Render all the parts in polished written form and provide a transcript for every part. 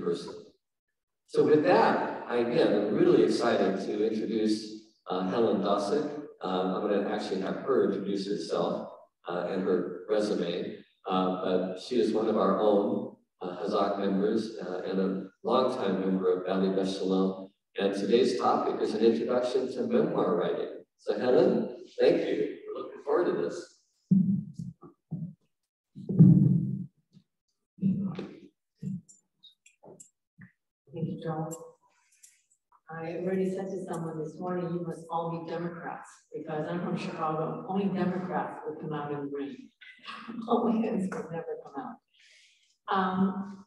person. So with that, I'm really excited to introduce Helen Dosik. I'm going to actually have her introduce herself and her resume. But she is one of our own Hazak members and a longtime member of Valley Beth Shalom. And today's topic is an introduction to memoir writing. So Helen, thank you. We're looking forward to this. Thank you, Joel. I already said to someone this morning, you must all be Democrats, because I'm from Chicago. Only Democrats would come out in the rain. Republicans would never come out.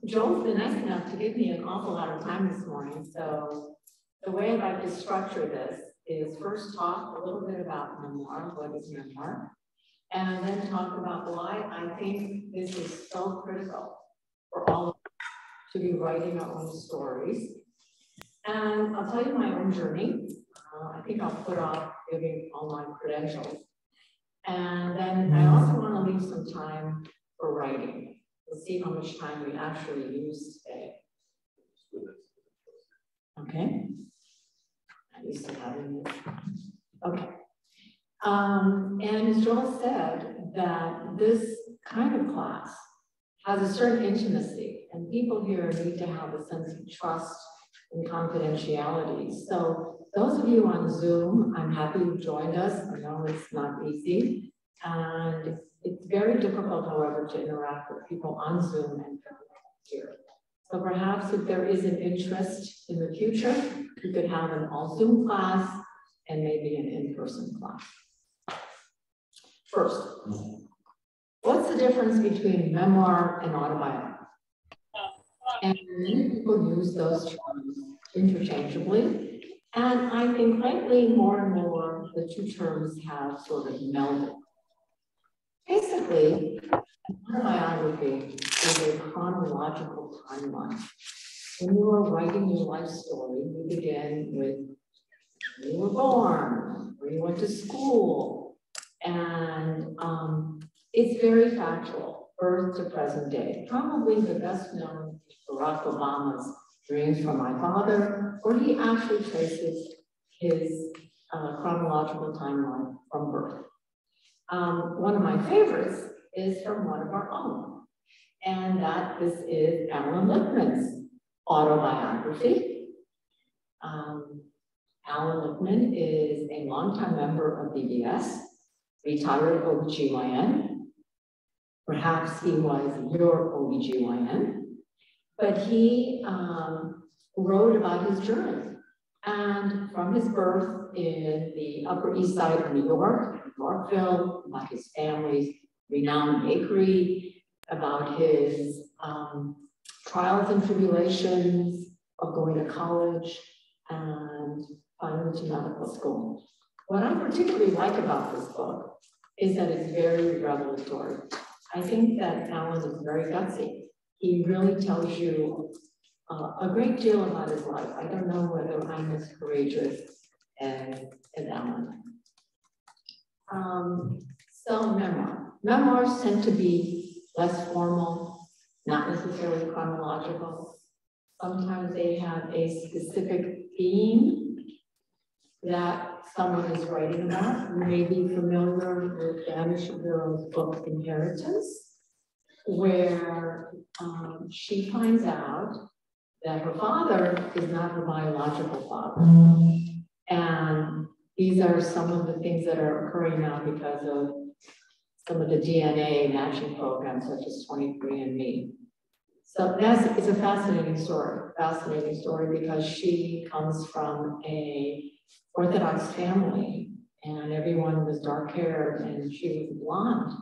Joel's been nice enough to give me an awful lot of time this morning. So the way I'd like to structure this is first talk a little bit about memoir, what is memoir, and then talk about why I think this is so critical for all of us to be writing our own stories. And I'll tell you my own journey. I think I'll put off giving all my credentials. And then I also want to leave some time for writing. We'll see how much time we actually use today. Okay. I'm used to having this. Okay. And as Joel said, that this kind of class has a certain intimacy, and people here need to have a sense of trust and confidentiality. So those of you on Zoom, I'm happy you joined us. I know it's not easy. And it's very difficult, however, to interact with people on Zoom and here. So perhaps if there is an interest in the future, we could have an all Zoom class and maybe an in-person class. First, what's the difference between memoir and autobiography? And many people use those terms interchangeably. And I think lately, more and more, the two terms have sort of melded. Basically, autobiography is a chronological timeline. When you are writing your life story, you begin with where you were born, where you went to school, and it's very factual, birth to present day. Probably the best known is Barack Obama's Dreams from My Father, where he actually traces his chronological timeline from birth. One of my favorites is from one of our own, and this is Alan Lippman's autobiography. Alan Lippman is a longtime member of VBS, retired OBGYN. Perhaps he was your OBGYN, but he wrote about his journey. And from his birth in the Upper East Side of New York, Yorkville, about his family's renowned bakery, about his trials and tribulations of going to college and finally to medical school. What I particularly like about this book is that it's very revelatory. I think that Alan is very gutsy. He really tells you a great deal about his life. I don't know whether I'm as courageous as Alan. So memoir. Memoirs tend to be less formal, not necessarily chronological. Sometimes they have a specific theme that someone is writing about. You may be familiar with Anna Shapiro's book, Inheritance, where she finds out that her father is not her biological father. And these are some of the things that are occurring now because of some of the DNA matching programs, such as 23andMe. So it's a fascinating story because she comes from a Orthodox family and everyone was dark haired and she was blonde.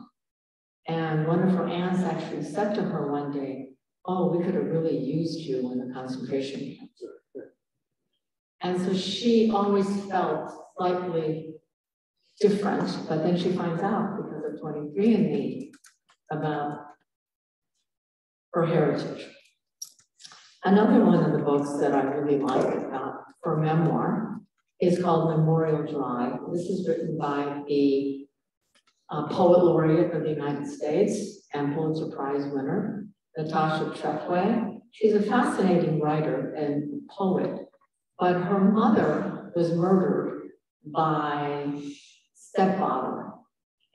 And one of her aunts actually said to her one day, "Oh, we could have really used you in the concentration camps." And so she always felt slightly different, but then she finds out because of 23andMe about her heritage. Another one of the books that I really like about for memoir is called Memorial Drive. This is written by the Poet Laureate of the United States and Pulitzer Prize winner, Natasha Trethewey. She's a fascinating writer and poet, but her mother was murdered by stepfather.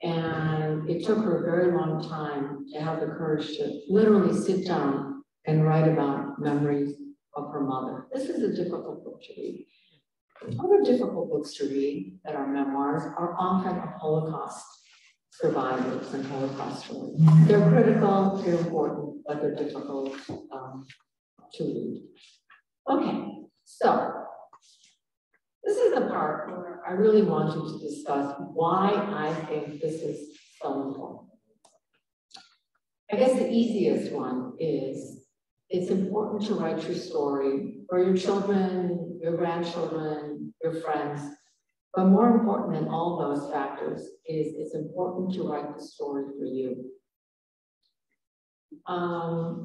And it took her a very long time to have the courage to literally sit down and write about memories of her mother. This is a difficult book to read. Other difficult books to read that are memoirs are often of Holocaust survivors and Holocaust stories. They're critical, they're important, but they're difficult to read. Okay, so this is the part where I really wanted to discuss why I think this is so important. I guess the easiest one is it's important to write your story for your children, your grandchildren, your friends. But more important than all those factors is it's important to write the story for you.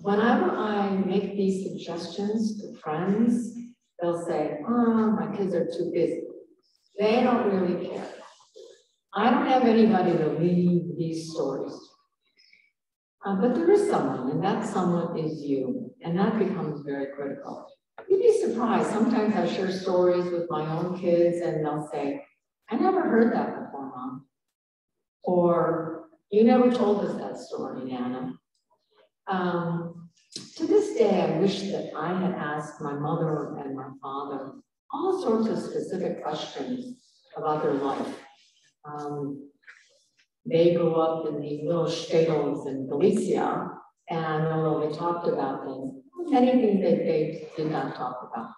Whenever I make these suggestions to friends, they'll say, oh, my kids are too busy. They don't really care. I don't have anybody to read these stories. But there is someone, and that someone is you, and that becomes very critical. You'd be surprised. Sometimes I share stories with my own kids, and they'll say, I never heard that before, Mom. Or, you never told us that story, Nana. To this day, I wish that I had asked my mother and my father all sorts of specific questions about their life. They grew up in these little shtetls in Galicia, and although they talked about things, many things that they did not talk about.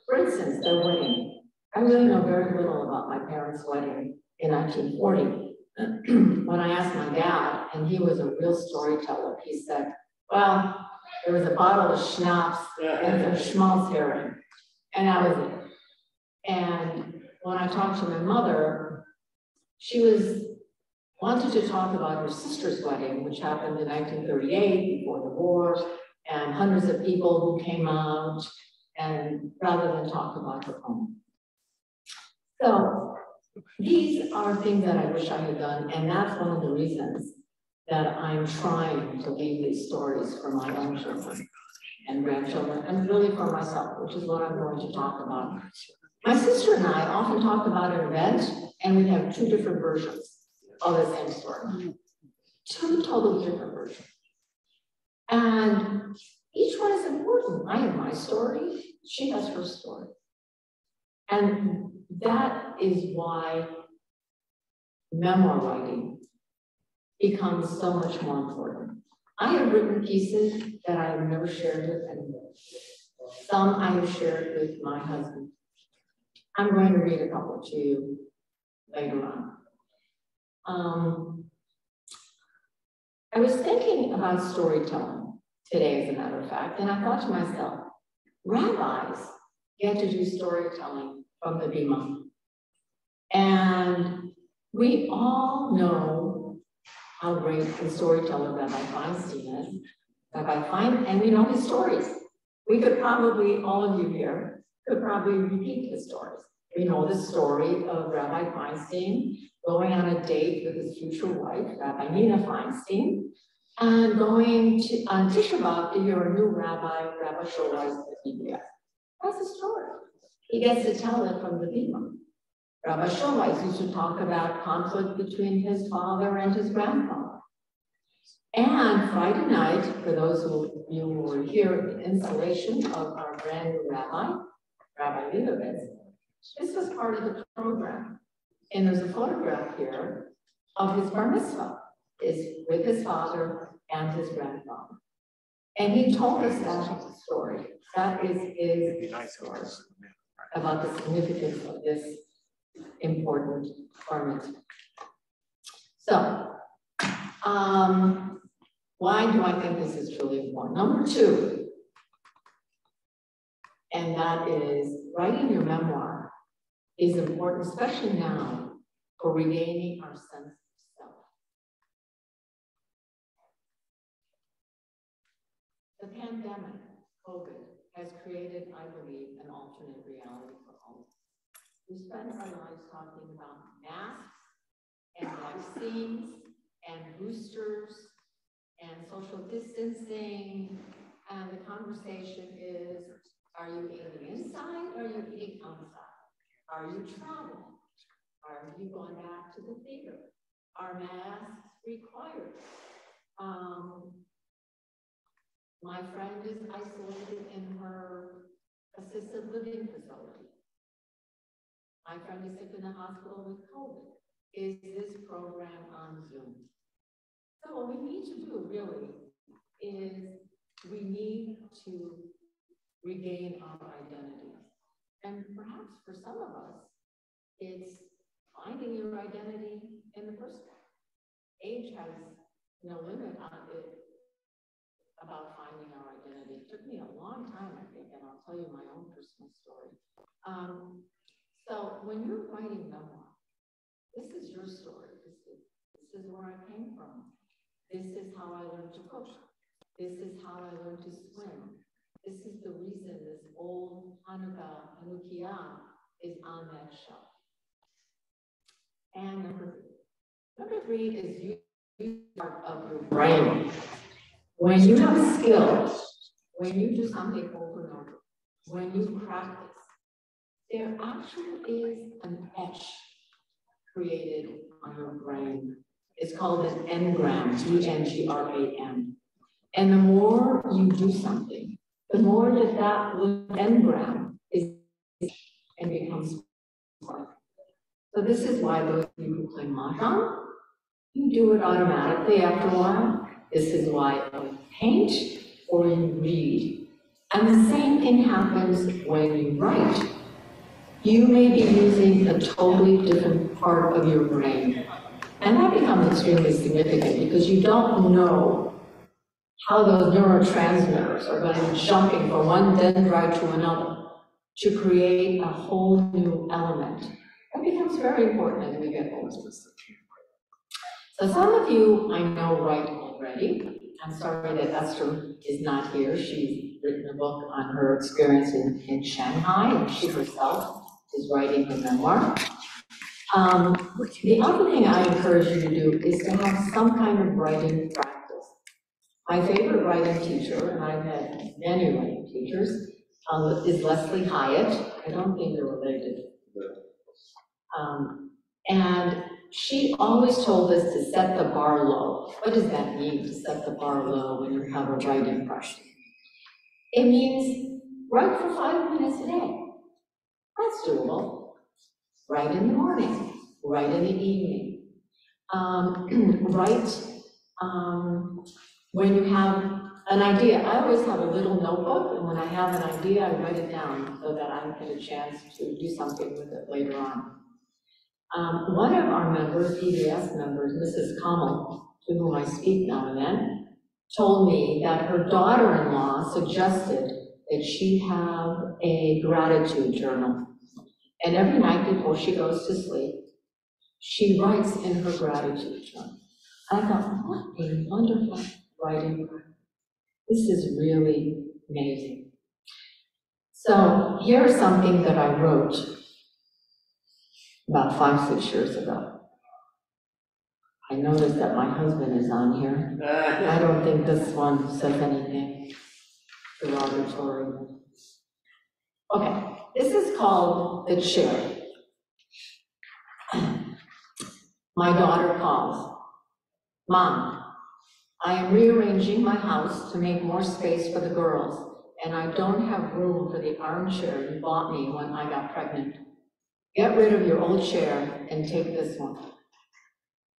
For instance, their wedding. I really know very little about my parents' wedding in 1940. When I asked my dad, and he was a real storyteller, he said, well, there was a bottle of schnapps and some schmaltz herring, and that was it. And when I talked to my mother, she wanted to talk about her sister's wedding, which happened in 1938 before the war, and hundreds of people who came out, and rather than talk about her own. So these are things that I wish I had done, and that's one of the reasons that I'm trying to leave these stories for my own children and grandchildren, and really for myself, which is what I'm going to talk about. My sister and I often talk about an event, and we have two different versions of the same story. Two totally different versions. And each one is important. I have my story, she has her story. And that is why memoir writing becomes so much more important. I have written pieces that I have never shared with anyone. Some I have shared with my husband. I'm going to read a couple to you later on. I was thinking about storytelling today, as a matter of fact, and I thought to myself, rabbis get to do storytelling from the Bima. And we all know how great the storyteller Rabbi Feinstein is. And we know his stories. We could probably, all of you here, could probably repeat his stories. We know the story of Rabbi Feinstein going on a date with his future wife, Rabbi Nina Feinstein, and going on Tisha B'Av to hear a new rabbi, Rabbi Shulai's PBS. That's the story. He gets to tell it from the Bima. Rabbi Shulai used to talk about conflict between his father and his grandfather. And Friday night, for those of you who were here at the installation of our brand new rabbi, Rabbi Leibovitz, this was part of the program. And there's a photograph here of his bar mitzvah, with his father and his grandfather. And he told us that story. That is his story about the significance of this important bar mitzvah. So, why do I think this is really important? Number two, and that is writing your memoir is important, especially now, for regaining our sense of self. The pandemic, COVID, has created, I believe, an alternate reality for all of us. We spend our lives talking about masks and vaccines and boosters and social distancing And the conversation is, are you eating inside or are you eating outside? Are you traveling? Are you going back to the theater? Are masks required? My friend is isolated in her assisted living facility. My friend is sick in the hospital with COVID. Is this program on Zoom? So what we need to do really is we need to regain our identities. And perhaps for some of us, it's finding your identity in the first place. Age has no limit on it about finding our identity. It took me a long time, I think, and I'll tell you my own personal story. So when you're writing memoir, this is your story. This is where I came from. This is how I learned to cook. This is how I learned to swim. This is the reason this old Hanukkah is on that shelf. And number three is use part of your brain. When you have a skill, when you do something over and over, when you practice, there actually is an etch created on your brain. It's called an engram, E-N-G-R-A-M. And the more you do something, the more that engram is and becomes part. So this is why those people who play mahjong, you do it automatically after a while. This is why you paint or you read. And the same thing happens when you write. You may be using a totally different part of your brain. And that becomes extremely significant because you don't know how those neurotransmitters are going to be jumping from one dendrite to another to create a whole new element. That becomes very important as we get older. So some of you I know write already. I'm sorry that Esther is not here. She's written a book on her experience in Shanghai, and she herself is writing her memoir. The other thing I encourage you to do is to have some kind of writing practice. My favorite writing teacher, and I've had many writing teachers, is Leslie Hyatt. I don't think they're related. And she always told us to set the bar low. What does that mean, to set the bar low when you have a writing practice? It means write for 5 minutes a day. That's doable. Write in the morning, write in the evening. Write when you have an idea. I always have a little notebook, and when I have an idea, I write it down so that I get a chance to do something with it later on. One of our members, PBS members, Mrs. Kamal, to whom I speak now and then, told me that her daughter-in-law suggested that she have a gratitude journal. And every night before she goes to sleep, she writes in her gratitude journal. I thought, what a wonderful writing practice. This is really amazing. So here's something that I wrote about 5-6 years ago. I noticed that my husband is on here. I don't think this one says anything derogatory. Okay, this is called The Chair. My daughter calls. Mom, I am rearranging my house to make more space for the girls, and I don't have room for the armchair you bought me when I got pregnant. Get rid of your old chair and take this one.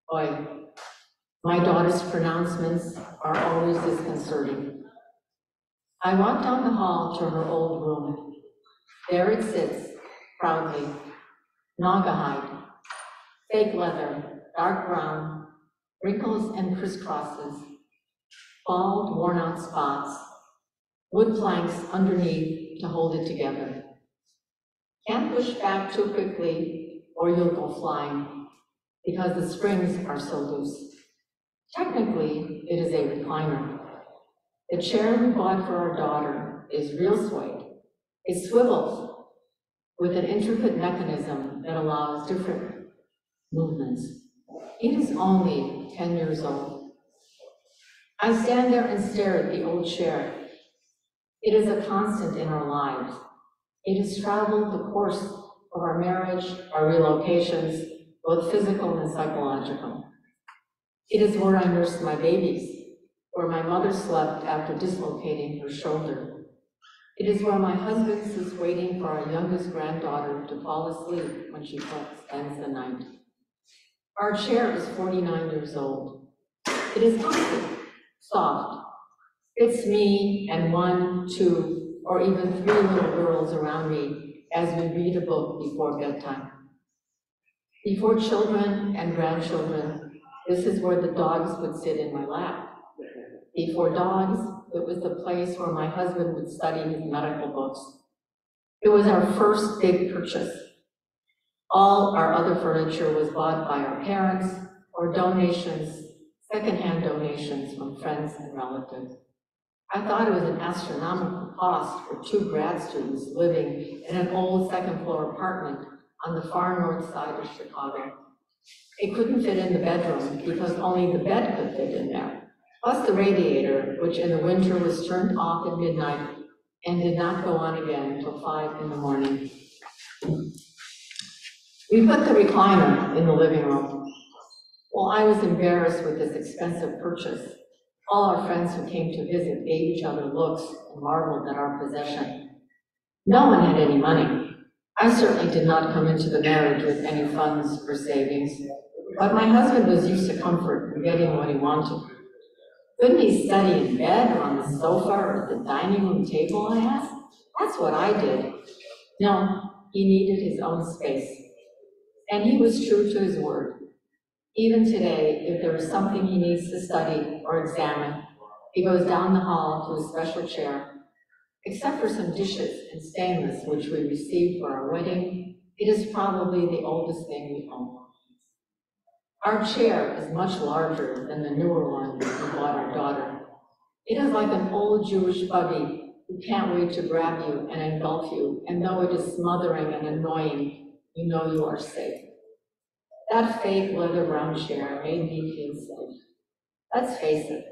Boy, my daughter's pronouncements are always disconcerting. I walk down the hall to her old room. There it sits, proudly. Naugahyde, fake leather, dark brown, wrinkles and crisscrosses, bald, worn-out spots, wood planks underneath to hold it together. Can't push back too quickly or you'll go flying because the springs are so loose. Technically, it is a recliner. The chair we bought for our daughter is real suede. It swivels with an intricate mechanism that allows different movements. It is only 10 years old. I stand there and stare at the old chair. It is a constant in our lives. It has traveled the course of our marriage, our relocations, both physical and psychological. It is where I nursed my babies, where my mother slept after dislocating her shoulder. It is where my husband sits waiting for our youngest granddaughter to fall asleep when she spends the night. Our chair is 49 years old. It is comfy, soft. It's me and 1, 2, or even 3 little girls around me as we read a book before bedtime. Before children and grandchildren, this is where the dogs would sit in my lap. Before dogs, it was the place where my husband would study his medical books. It was our first big purchase. All our other furniture was bought by our parents or donations, secondhand donations from friends and relatives. I thought it was an astronomical cost for 2 grad students living in an old second-floor apartment on the far north side of Chicago. It couldn't fit in the bedroom because only the bed could fit in there, plus the radiator, which in the winter was turned off at midnight and did not go on again until 5 in the morning. We put the recliner in the living room. Well, I was embarrassed with this expensive purchase. All our friends who came to visit gave each other looks and marveled at our possession. No one had any money. I certainly did not come into the marriage with any funds or savings, but my husband was used to comfort and getting what he wanted. Couldn't he study in bed or on the sofa or at the dining room table, I asked? That's what I did. No, he needed his own space. And he was true to his word. Even today, if there is something he needs to study or examine, he goes down the hall to a special chair. Except for some dishes and stainless, which we received for our wedding, it is probably the oldest thing we own. Our chair is much larger than the newer one we bought our daughter. It is like an old Jewish buggy who can't wait to grab you and engulf you, and though it is smothering and annoying, you know you are safe. That fake leather brown chair made me feel safe. Let's face it,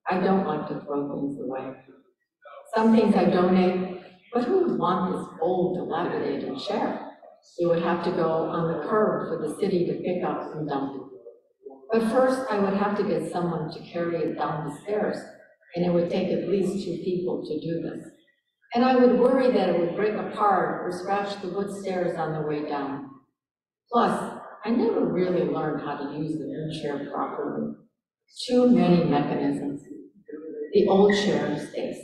I don't like to throw things away. Some things I donate, but who would want this old, dilapidated chair? You would have to go on the curb for the city to pick up and dump it. But first, I would have to get someone to carry it down the stairs, and it would take at least 2 people to do this. And I would worry that it would break apart or scratch the wood stairs on the way down. Plus, I never really learned how to use the new chair properly. Too many mechanisms. The old chair stays.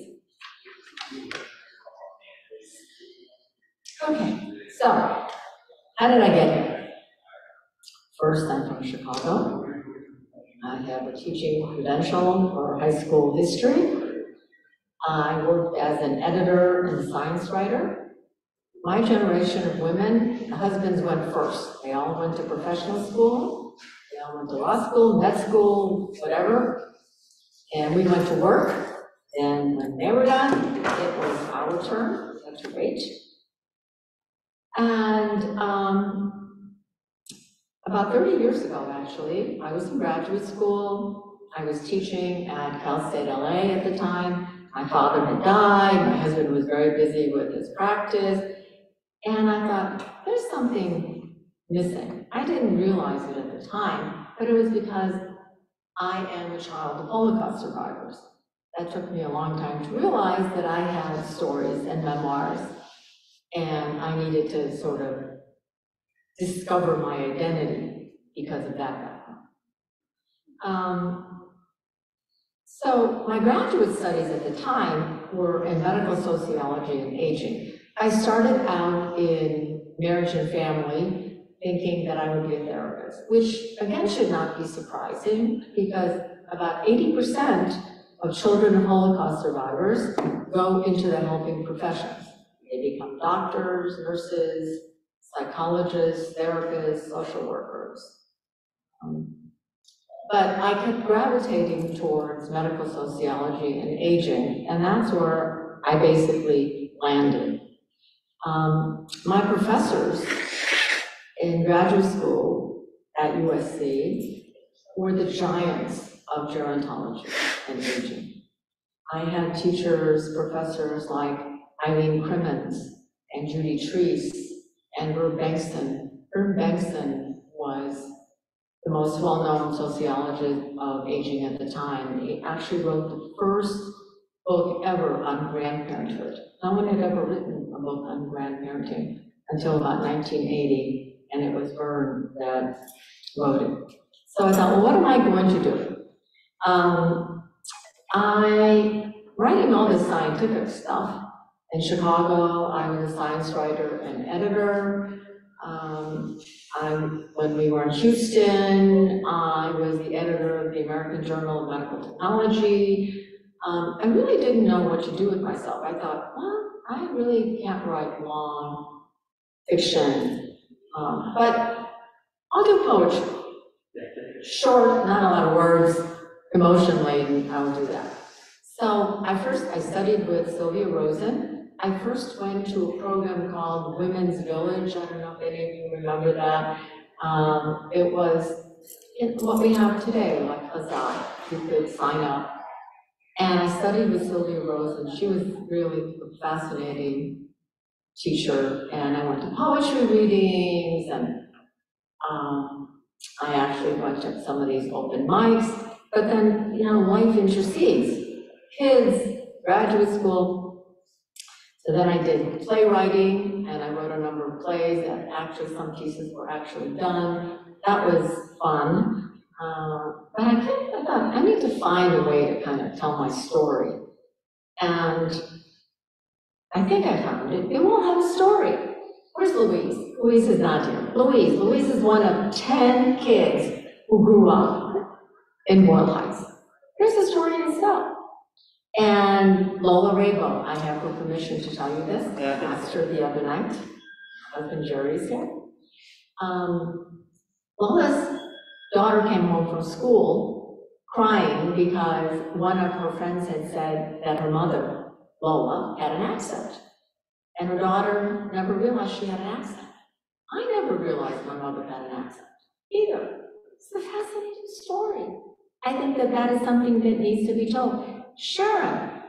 Okay, so how did I get here? First, I'm from Chicago. I have a teaching credential for high school history. I worked as an editor and science writer. My generation of women, the husbands went first. They all went to professional school. They all went to law school, med school, whatever. And we went to work. And when they were done, it was our turn. We had to wait. And about 30 years ago, actually, I was in graduate school. I was teaching at Cal State LA at the time. My father had died. My husband was very busy with his practice. And I thought, there's something missing. I didn't realize it at the time, but it was because I am a child of Holocaust survivors. That took me a long time to realize that I had stories and memoirs, and I needed to sort of discover my identity because of that background. So my graduate studies at the time were in medical sociology and aging. I started out in marriage and family, thinking that I would be a therapist, which again should not be surprising because about 80% of children of Holocaust survivors go into the helping professions. They become doctors, nurses, psychologists, therapists, social workers. But I kept gravitating towards medical sociology and aging, and that's where I basically landed. My professors in graduate school at USC were the giants of gerontology and aging. I had teachers, professors like Eileen Crimmins and Judy Treese and Herb Bankston. Herb Bankston was the most well-known sociologist of aging at the time. He actually wrote the first book ever on grandparenthood. No one had ever written a book on grandparenting until about 1980, and it was Verne that wrote it. So I thought, well, what am I going to do? Writing all this scientific stuff. In Chicago, I was a science writer and editor. When we were in Houston, I was the editor of the American Journal of Medical Technology. I really didn't know what to do with myself. I thought, well, I really can't write long fiction, but I'll do poetry. Short, not a lot of words, emotion laden, I'll do that. So I studied with Sylvia Rosen. I first went to a program called Women's Village. I don't know if any of you remember that. It was what we have today, like Hazak. You could sign up. And I studied with Sylvia Rosen. She was really a fascinating teacher. And I went to poetry readings, and I actually went to some of these open mics. But then, life intercedes. Kids, graduate school. So then I did playwriting, and I wrote a number of plays, and actually some pieces were actually done. That was fun. But I thought, I need to find a way to kind of tell my story. And I think I found it. It won't have a story. Where's Louise? Louise is not here. Louise is one of 10 kids who grew up in Moyle Heights. Here's the story itself. And Lola Rabo, I have her permission to tell you this. I asked her the other night. Husband Jerry's here. Lola's daughter came home from school crying because one of her friends had said that her mother, Lola, had an accent. And her daughter never realized she had an accent. I never realized my mother had an accent either. It's a fascinating story. I think that is something that needs to be told. Sharon,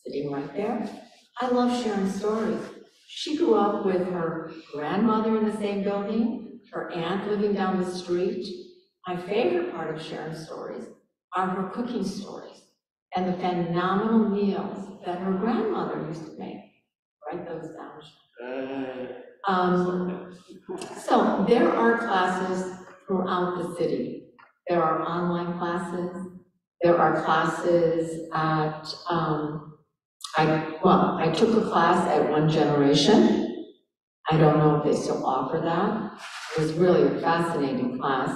sitting right there. I love Sharon's stories. She grew up with her grandmother in the same building, her aunt living down the street. My favorite part of Sharon's stories are her cooking stories and the phenomenal meals that her grandmother used to make. Write those down. So there are classes throughout the city. There are online classes. There are classes at, I took a class at One Generation. I don't know if they still offer that. It was really a fascinating class.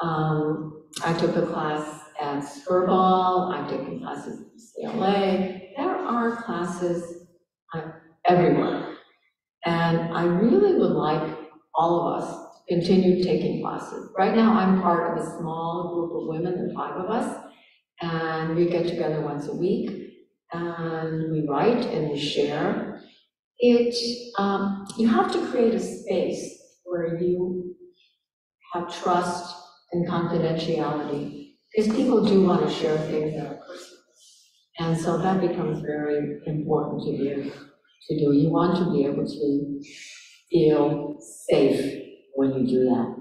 I took a class at Skirball. I've taken classes at UCLA. There are classes everywhere. And I really would like all of us to continue taking classes. Right now, I'm part of a small group of women, there are 5 of us. And we get together once a week, and we write and we share. You have to create a space where you have trust and confidentiality, because people do want to share things that are personal. And so that becomes very important to you to do. You want to be able to feel safe when you do that.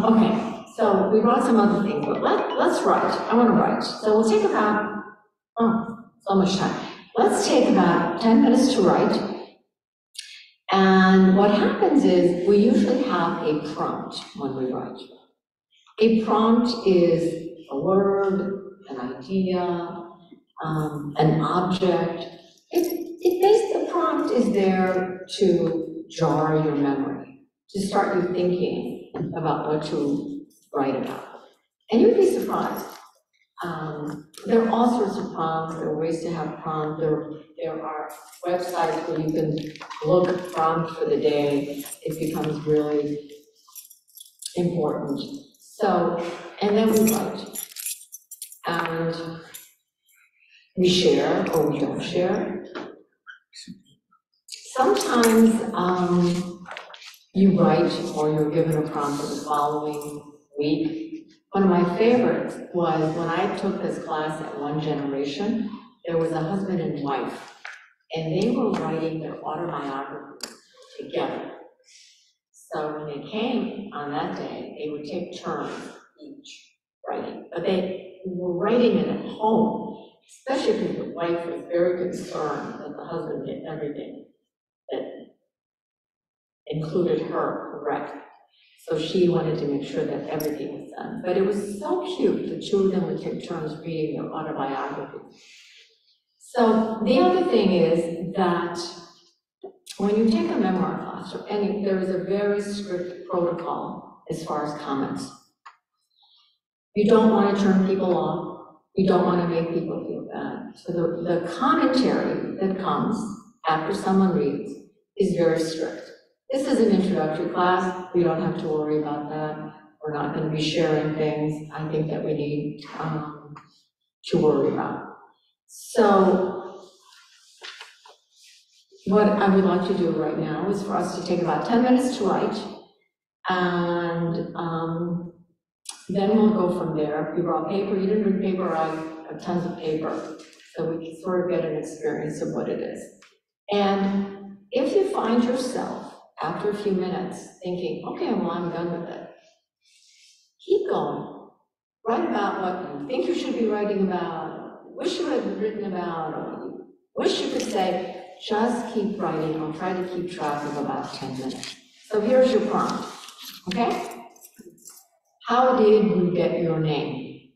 Okay. So we wrote some other things, but let's write. I want to write. So we'll take about, so much time. Let's take about 10 minutes to write. And what happens is we usually have a prompt when we write. A prompt is a word, an idea, an object. The prompt is there to jar your memory, to start you thinking about what to write about. And you'd be surprised. There are all sorts of prompts. There are ways to have prompts. There are websites where you can look prompt for the day. It becomes really important. So, and then we write. And we share or we don't share. Sometimes you write or you're given a prompt for the following week, One of my favorites was when I took this class at One Generation, there was a husband and wife, and they were writing their autobiography together. So when they came on that day, they would take turns each writing, but they were writing it at home, especially because the wife was very concerned that the husband did everything that included her correct. So she wanted to make sure that everything was done. But it was so cute, the two of them would take turns reading their autobiography. So the other thing is that when you take a memoir class, there is a very strict protocol as far as comments. You don't want to turn people off. You don't want to make people feel bad. So the commentary that comes after someone reads is very strict. This is an introductory class. We don't have to worry about that. We're not going to be sharing things I think that we need to worry about. So what I would like to do right now is for us to take about 10 minutes to write, and then we'll go from there. If you brought paper, you didn't bring paper, I have tons of paper, so we can sort of get an experience of what it is. And if you find yourself, after a few minutes, thinking, okay, well, I'm done with it, keep going. Write about what you think you should be writing about, wish you had written about, or you wish you could say. Just keep writing. I'll try to keep track of about 10 minutes. So here's your prompt, okay? How did you get your name?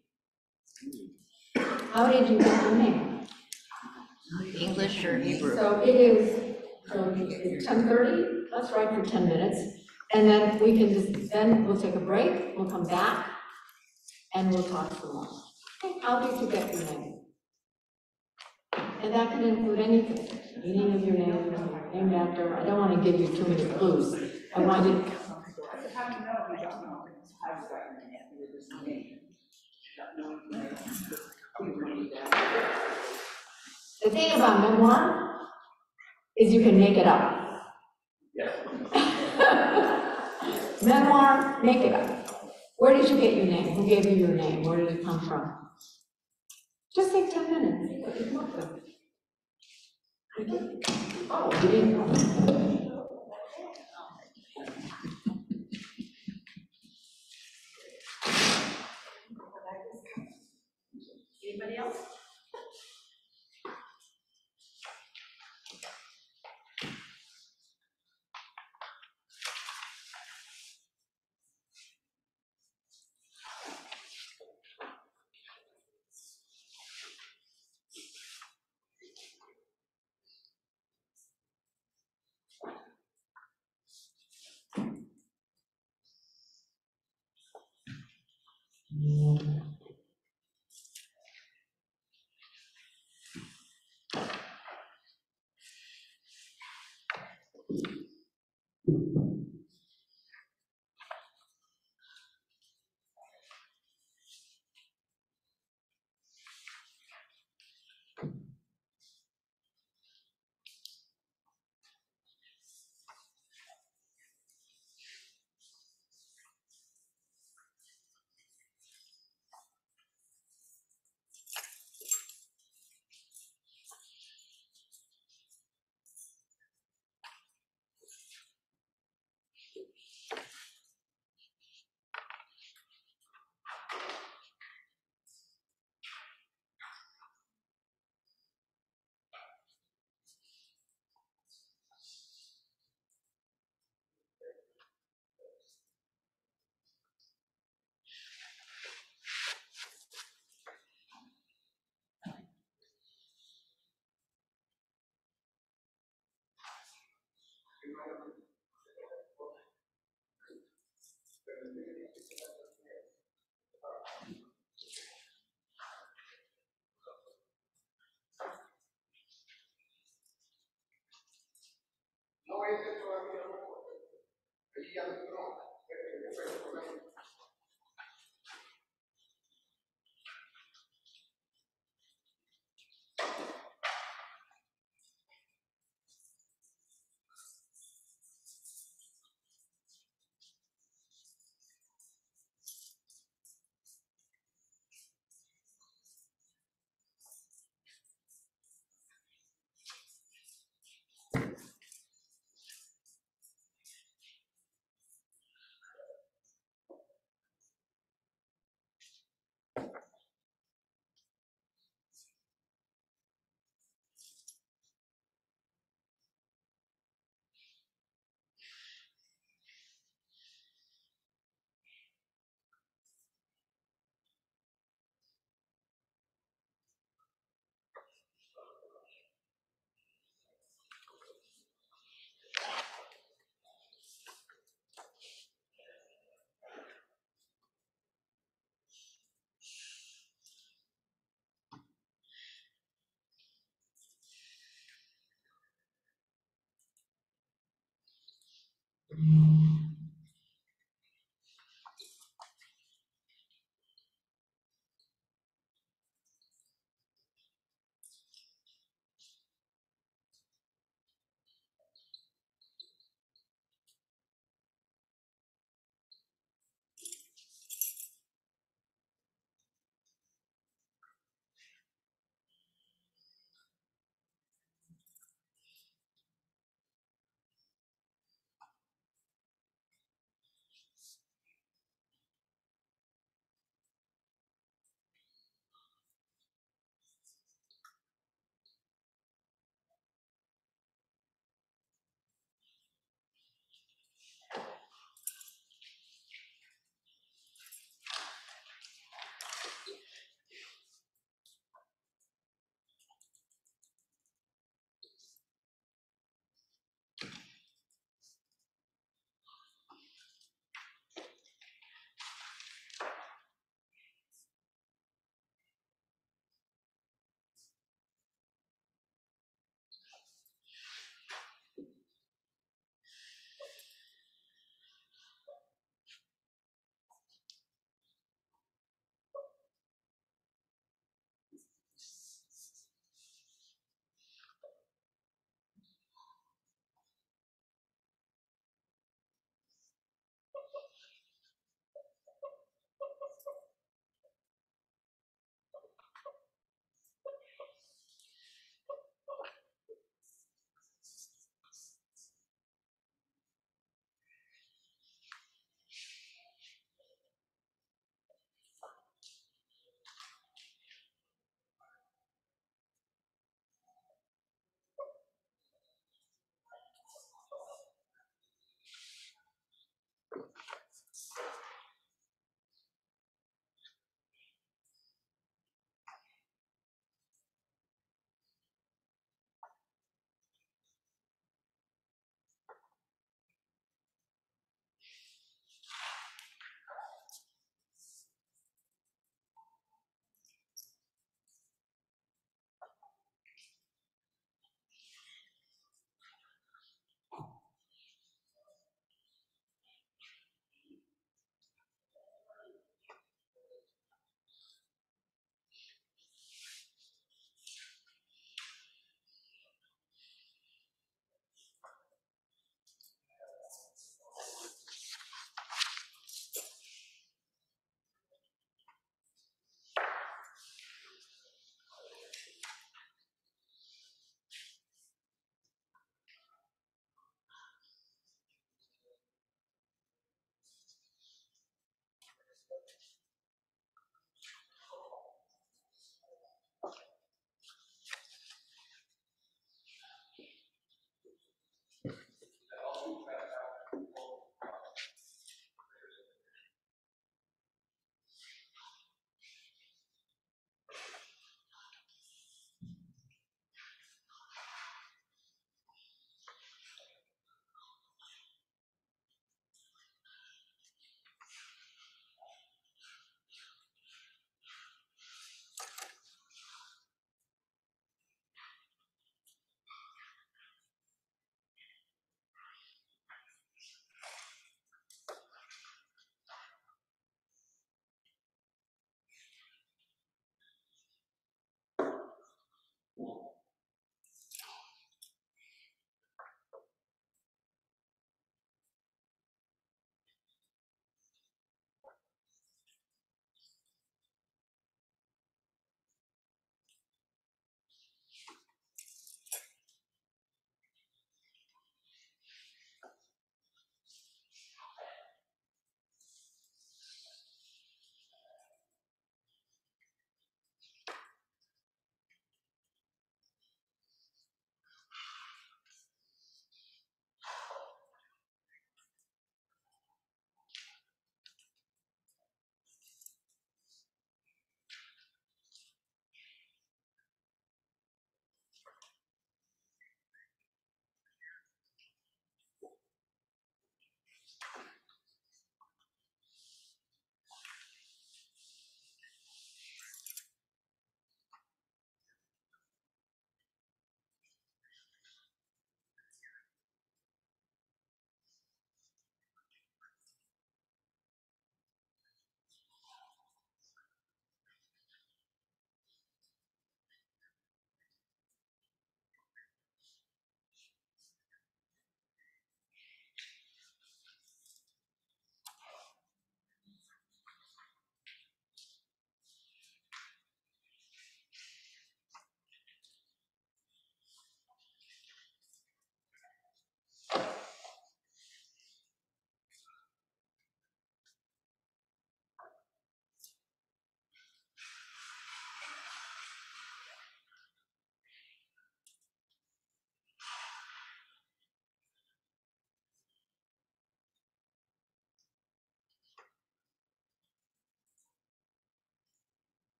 How did you get your name? English or Hebrew? So it's 10:30. Let's write for 10 minutes. And then we can then we'll take a break. We'll come back and we'll talk some more. Okay, how did you get your name? And that can include anything. Meaning of your name, named after. I don't want to give you too many clues. I want you to. How to know if you don't know things. How you got your name? The thing about memoir is you can make it up. Yeah. Memoir, make it up. Where did you get your name? Who gave you your name? Where did it come from? Just take 10 minutes. See what you come up with. Oh, you didn't know. Anybody else?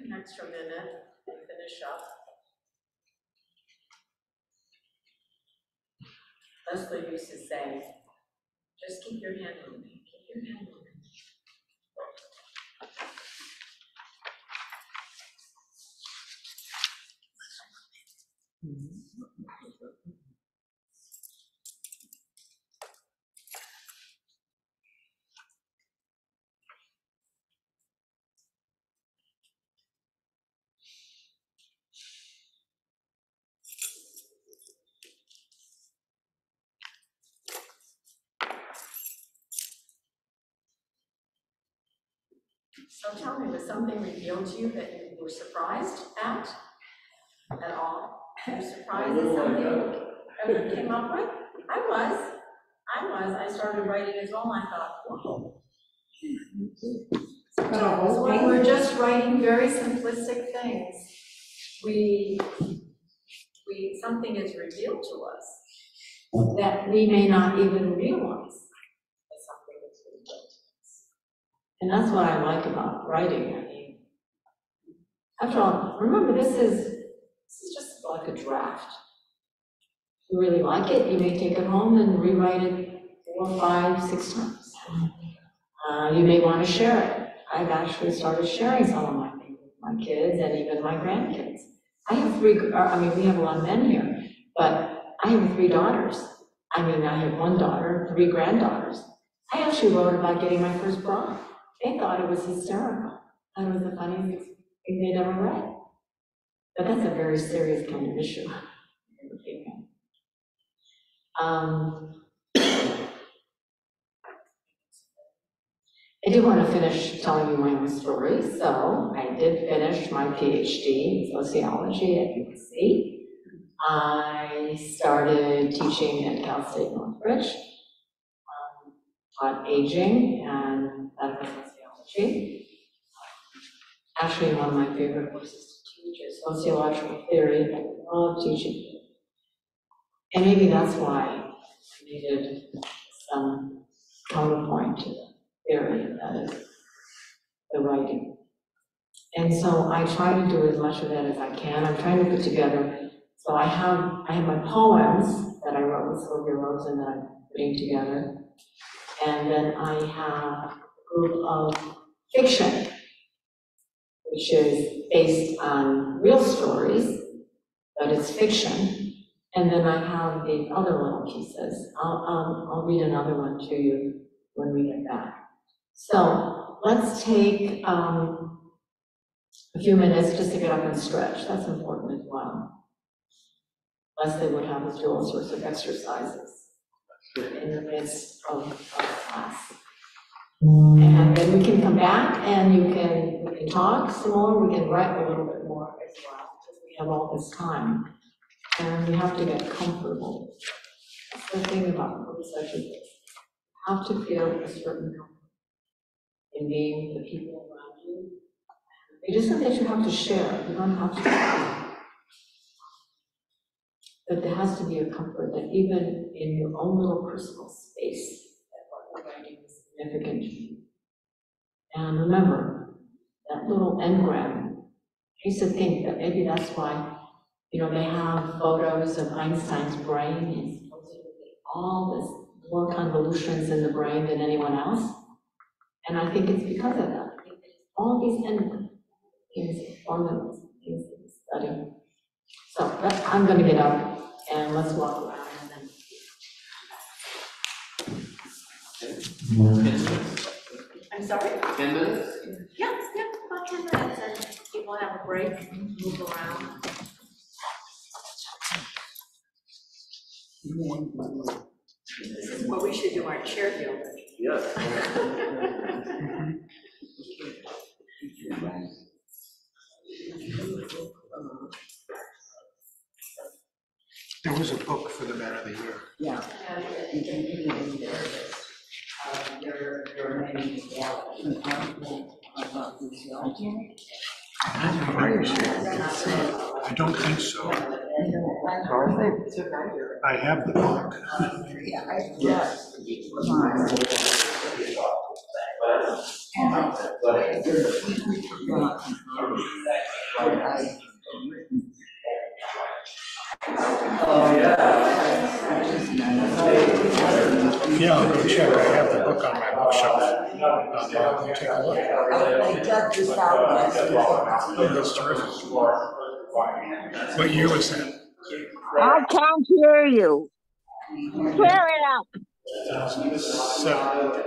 an extra minute and finish up. Leslie used to say, just keep your hand moving, keep your hand moving. So tell me, was something revealed to you that you were surprised at all? You were surprised at something ever came up with? I was. I started writing as well, and I thought, whoa. Sometimes when we're just writing very simplistic things, something is revealed to us that we may not even realize that something is revealed to us. And that's what I like about writing. I mean, after all, remember, this is just like a draft. If you really like it, you may take it home and rewrite it 4, 5, 6 times. You may want to share it. I've actually started sharing some of my things with my kids and even my grandkids. I have 3, I mean, we have a lot of men here, but I have 3 daughters. I mean, I have 1 daughter, 3 granddaughters. I actually wrote about getting my first bra. They thought it was hysterical. It was the funniest thing they'd ever read. But that's a very serious kind of issue. I do want to finish telling you my own story. So I did finish my PhD in sociology at UC. I started teaching at Cal State Northridge, taught aging and medical sociology. Actually, one of my favorite courses to teach is sociological theory. I love teaching. And maybe that's why I needed some counterpoint to the theory, that is the writing. And so I try to do as much of that as I can. I'm trying to put together, so I have my poems that I wrote with Sylvia Rosen that I'm putting together. And then I have a group of fiction, which is based on real stories, but it's fiction. And then I have these other little pieces. I'll read another one to you when we get back. So let's take a few minutes just to get up and stretch. That's important as well. Leslie would have us do all sorts of exercises in the midst of class. And then we can come back and we can talk some more, we can write a little bit more as well, because we have all this time. And we have to get comfortable. That's the thing about group such as this. You have to feel a certain comfort in being the people around you. It isn't that you have to share, you don't have to. But there has to be a comfort that even in your own little personal space, that what you're writing is significant to you. And remember, that little engram, I used to think that maybe that's why, you know, they have photos of Einstein's brain, and supposedly all this more convolutions in the brain than anyone else. And I think it's because of that. All these engrams, these formulas, things that we study. So I'm going to get up and let's walk around and then. I'm sorry? 10 minutes? Yeah, about 10 minutes, and people have a break, move around. This is what we should do our chair deal. Yes. There was a book for the Man of the Year. Yeah. There are many realities about physiology. I don't think so. I have the book. Yeah, I'll go check. I have the book on my bookshelf. I'll go take a look. I dug this out last week. Oh, that's terrific. What year was that? I can't hear you. Clear it up. 2007.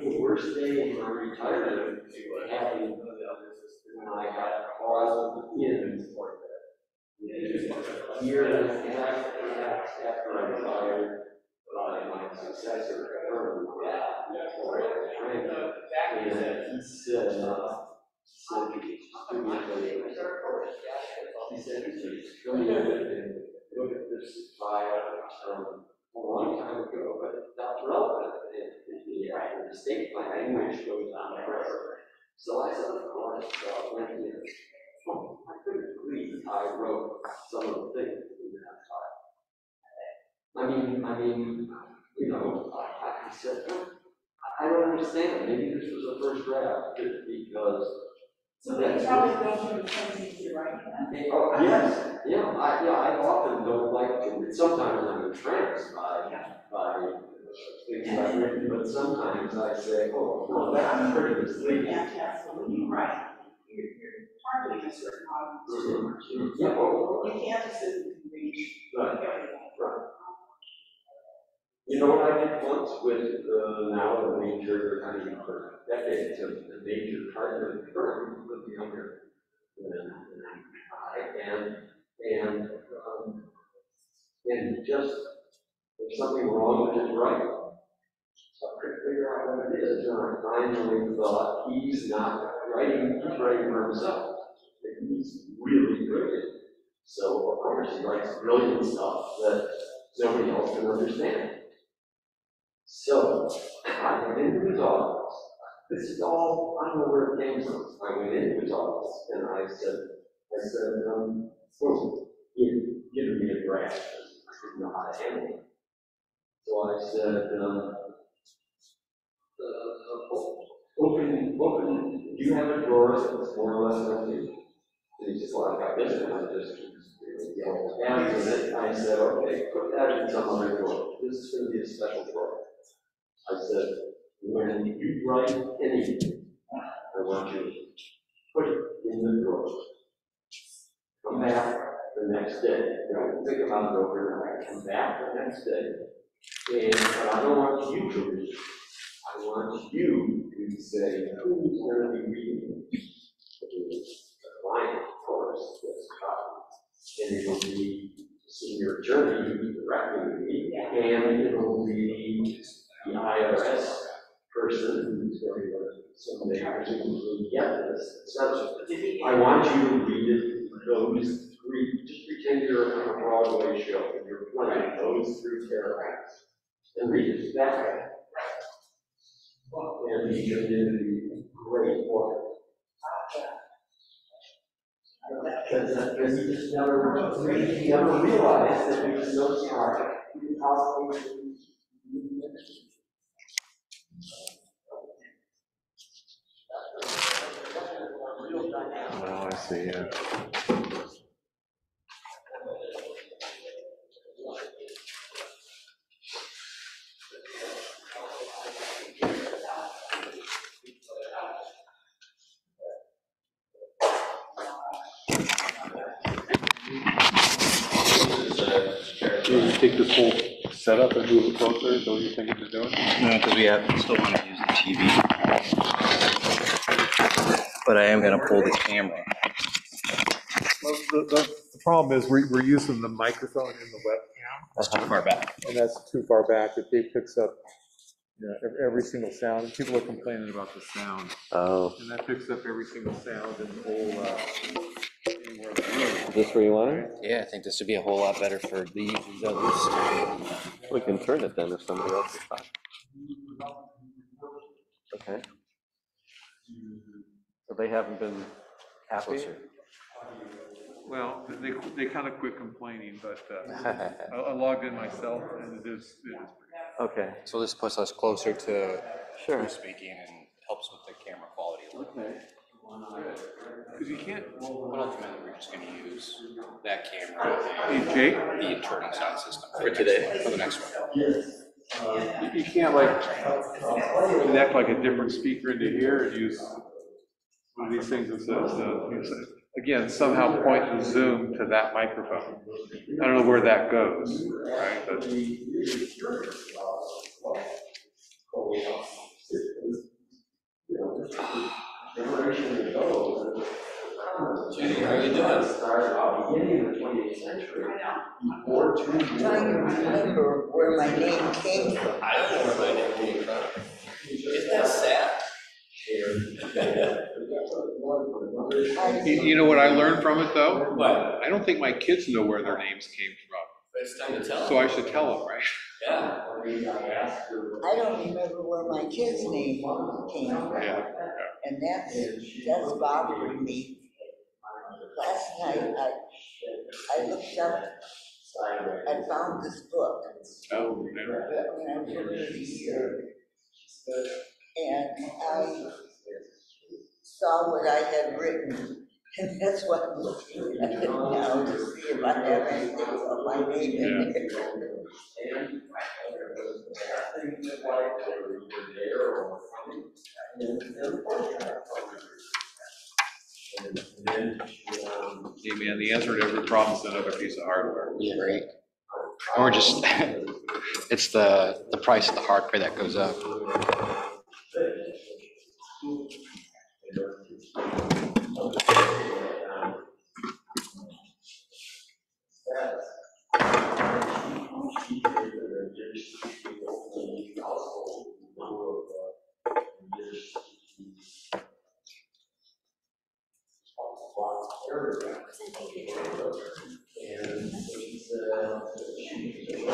The worst day in my retirement happened when I got called in for a year and a half after I retired. My successor confirmed that for training, and he said, go in and look at this file from a long time ago, but it's not relevant. The state language goes on forever. So I said, oh, I couldn't believe I wrote some of the things in that file. I mean, you know, I said, I don't understand. Maybe this was the first draft because. So they probably go through the things you're writing. Oh, yes, yeah, I often don't like to, sometimes I'm entranced by things I've written, but sometimes I say, oh, well, that's pretty misleading. Yeah, so when you write, you're targeting a certain audience. Yeah, You can't assume you can reach right. everyone. Right. You know what I did once with now a major, I mean, for decades, a major partner firm with the younger than I, and just there's something wrong with his writing. So I couldn't figure out what it is, and I finally thought he's not writing, he's writing for himself. And he's really brilliant. So of course he writes brilliant stuff that nobody else can understand. So I went into his office. This is all, I don't know where it came from. I went into his office and I said, give me a draft. I didn't know how to handle it. So I said, open, do you have a drawer that's more or less empty? And he said, well, I've got this one. I just answered it. I said, okay, put that in some other drawer. This is going to be a special drawer. I said, when you write anything, I want you to put it in the drawer. Come back the next day. Don't think about it overnight. Come back the next day. But I don't want you to read it. I want you to say who's going to be reading it. The client, of course, gets a copy. And it will be the senior attorney who's directing me, and it will be the IRS person who's going to someday presumably get this. So I want you to read it, those three, just pretend you're on a Broadway show and you're playing those three characters. And read it that way. And he turned into the great book. Because he just never realized that he was so smart. He was possibly. Oh, I see, yeah. Can you take this whole setup and move it closer? Is that what you're thinking of doing? No, because we still want to use the TV. But I am going to pull the camera. Well, the problem is we're using the microphone in the webcam. That's too far back. And that's too far back. It picks up every single sound. People are complaining about the sound. Oh. And that picks up every single sound in the whole, anywhere in the room. Is this where you want it? Yeah, I think this would be a whole lot better for these others. We can turn it then if somebody else is talking. Okay. So they haven't been happy? Well, they kind of quit complaining, but I logged in myself and it is Okay. So this puts us closer to Sure. who's speaking and helps with the camera quality a little bit. because you can't. But ultimately, we're just going to use that camera and Hey, Jake, the internal sound system For today. For the next one. you can't like connect like a different speaker into here and use one of these things that says, again, somehow point the zoom to that microphone. I don't know where that goes, right? But Jenny, how are you doing? Trying to remember where my name came from. I don't know where my name came from. Isn't that sad? you know what I learned from it though? What? I don't think my kids know where their names came from. But it's time to tell So I should tell them, right? Yeah. I don't remember where my kid's name came from. Yeah. And that's bothering me. Last night, I looked up, I found this book. Oh, yeah. When I was over here. And I saw what I had written, and that's what I'm looking at now to see if I have anything of my name in there. Hey man, the answer to every problem is another piece of hardware. Yeah, right. Or just, it's the price of the hardware that goes up.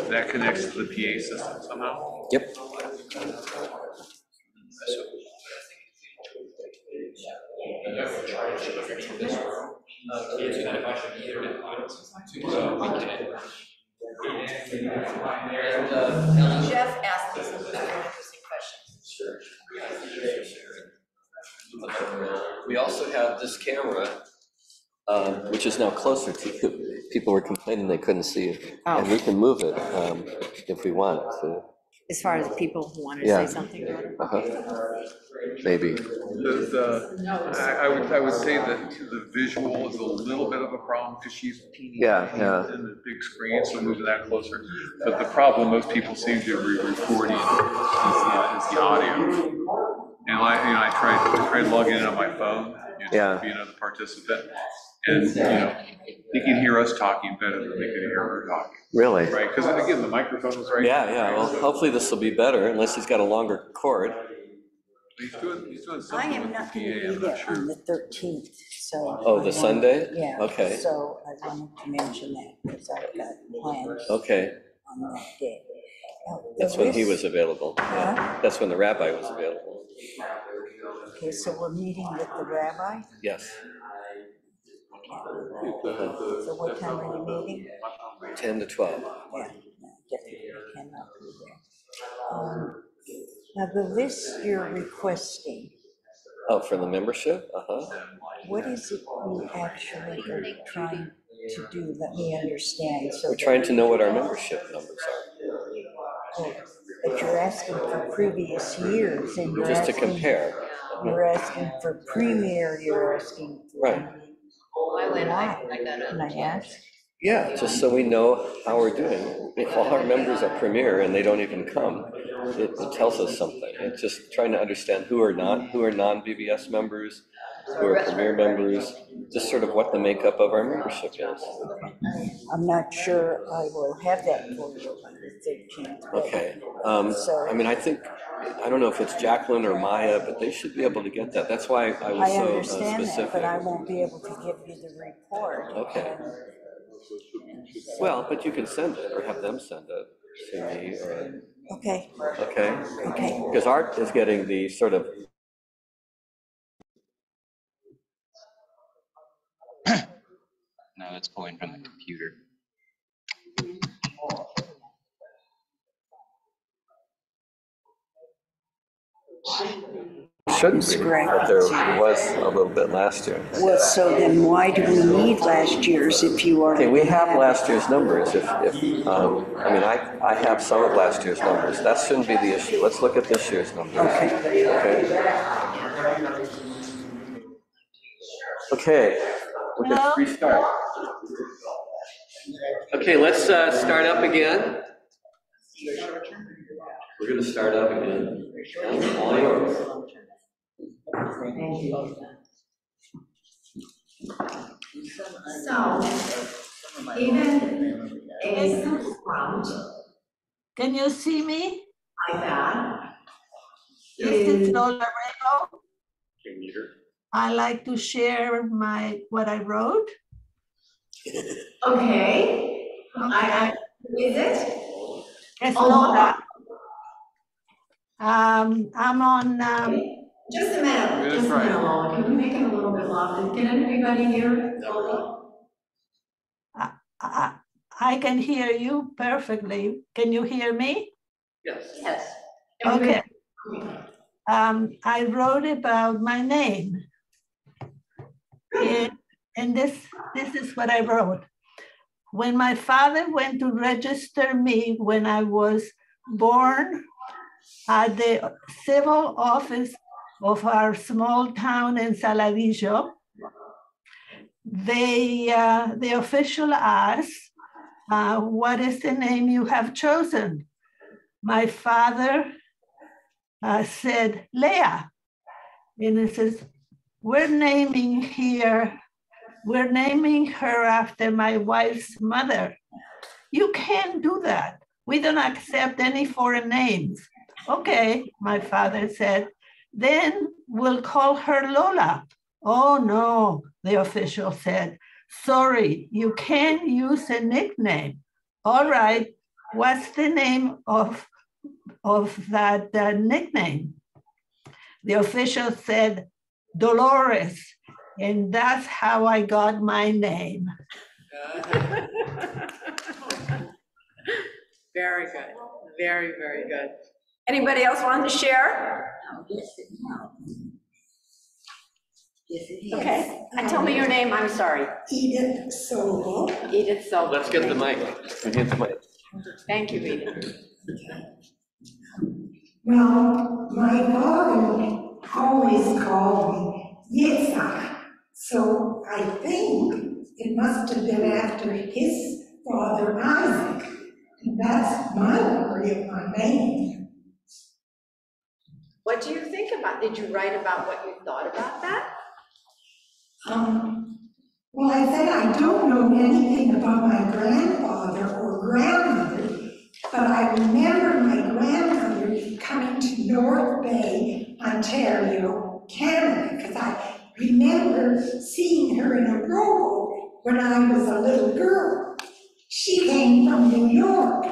That connects to the PA system somehow? Yep. Jeff asked me some very interesting questions. We also have this camera, which is now closer to you. People were complaining they couldn't see it. Oh. And we can move it if we want to. As far as people who want to Yeah. say something. Maybe. I would say that the visual is a little bit of a problem because she's teeny Yeah, tiny yeah. in the big screen, so moving that closer. But the problem most people seem to be recording is the audio. And I tried logging in on my phone, Yeah. being another participant, and they can hear us talking better than they can hear her talking. Really? Right? Because again, the microphone is right. Yeah, yeah. Well, hopefully this will be better, unless he's got a longer cord. He's doing I something am with not the going PA, to I'm be not there on sure. the 13th, so. Oh, I the Sunday? Yeah. Okay. So I wanted to mention that because I've got plans Okay. on that day. Now, That's the when he risk- was available. Yeah. Huh? That's when the rabbi was available. Okay, so we're meeting with the rabbi? Yes. So what time are you meeting? 10 to 12. Yeah, no, definitely cannot be there. Now, the list you're requesting, Oh, for the membership? what is it you actually are trying to do? Let me understand. So We're trying to know what our membership numbers are, Oh, but you're asking for previous years and you're just to asking. compare. You're asking for premier, you're asking for. Right. I went, I Why? got Can I ask? Yeah, just so we know how we're doing. If all our members are Premier and they don't even come, it tells us something. It's just trying to understand who are non-BBS members, who are Premier members, just sort of what the makeup of our membership is. I'm not sure I will have that for you on the 13th. Okay. I mean, I don't know if it's Jacqueline or Maya, but they should be able to get that. That's why I was so understand specific. that, but I won't be able to give you the report. Okay. Well, but you can send it or have them send it to me. Or, Okay. okay. Okay. Because Art is getting the sort of. No, it's pulling from the computer. Shouldn't be, but there was a little bit last year. Well, so then why do we need last year's if you are? Okay, we have last year's numbers. I mean, I have some of last year's numbers. That shouldn't be the issue. Let's look at this year's numbers. Okay, we're going to restart. Okay, let's start up again. We're going to start up again. All yours. So, even a front Can you see me? like that This is Lola Rego. Can you hear? I like to share what I wrote. okay. Is it? It's Lola. I'm on. Just a minute. Just a minute, Lola. Can you make it a little bit louder? Can anybody hear Lola? I can hear you perfectly. Can you hear me? Yes. Yes. Okay. I wrote about my name. And this is what I wrote. When my father went to register me when I was born at the civil office of our small town in Saladillo, the official asked, what is the name you have chosen? My father said, Leah. And it says, we're naming her after my wife's mother. You can't do that. We don't accept any foreign names. Okay, my father said, then we'll call her Lola. Oh no, the official said, sorry, you can't use a nickname. All right, what's the name of that nickname? The official said, Dolores, and that's how I got my name. Very good. Very, very good. Anybody else want to share? Yes, it is. Okay. Tell me your name. I'm sorry. Edith Sobel. Edith Sobel. Let's get the mic. Thank you, Edith. Well, my father always called me Yitzhak, so I think it must have been after his father Isaac, and that's my memory of my name. What do you think about? Did you write about what you thought about that? Well, I said I don't know anything about my grandfather or grandmother, but I remember my grandmother coming to North Bay, Ontario, Canada, because I remember seeing her in a rowboat when I was a little girl. She came from New York.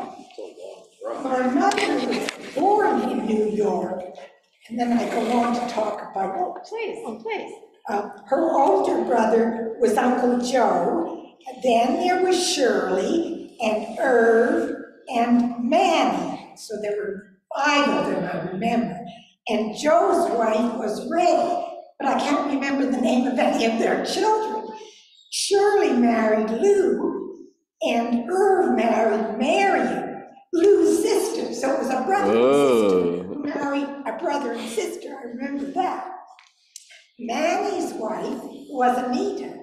My mother was born in New York, and then I go on to talk about. Please. Her older brother was Uncle Joe, then there was Shirley and Irv and Manny, so there were 5 of them I remember, and Joe's wife was Ray, but I can't remember the name of any of their children. Shirley married Lou, and Irv married Marion, Lou's sister, so it was a brother and sister who married a brother and sister, I remember that. Manny's wife was Anita,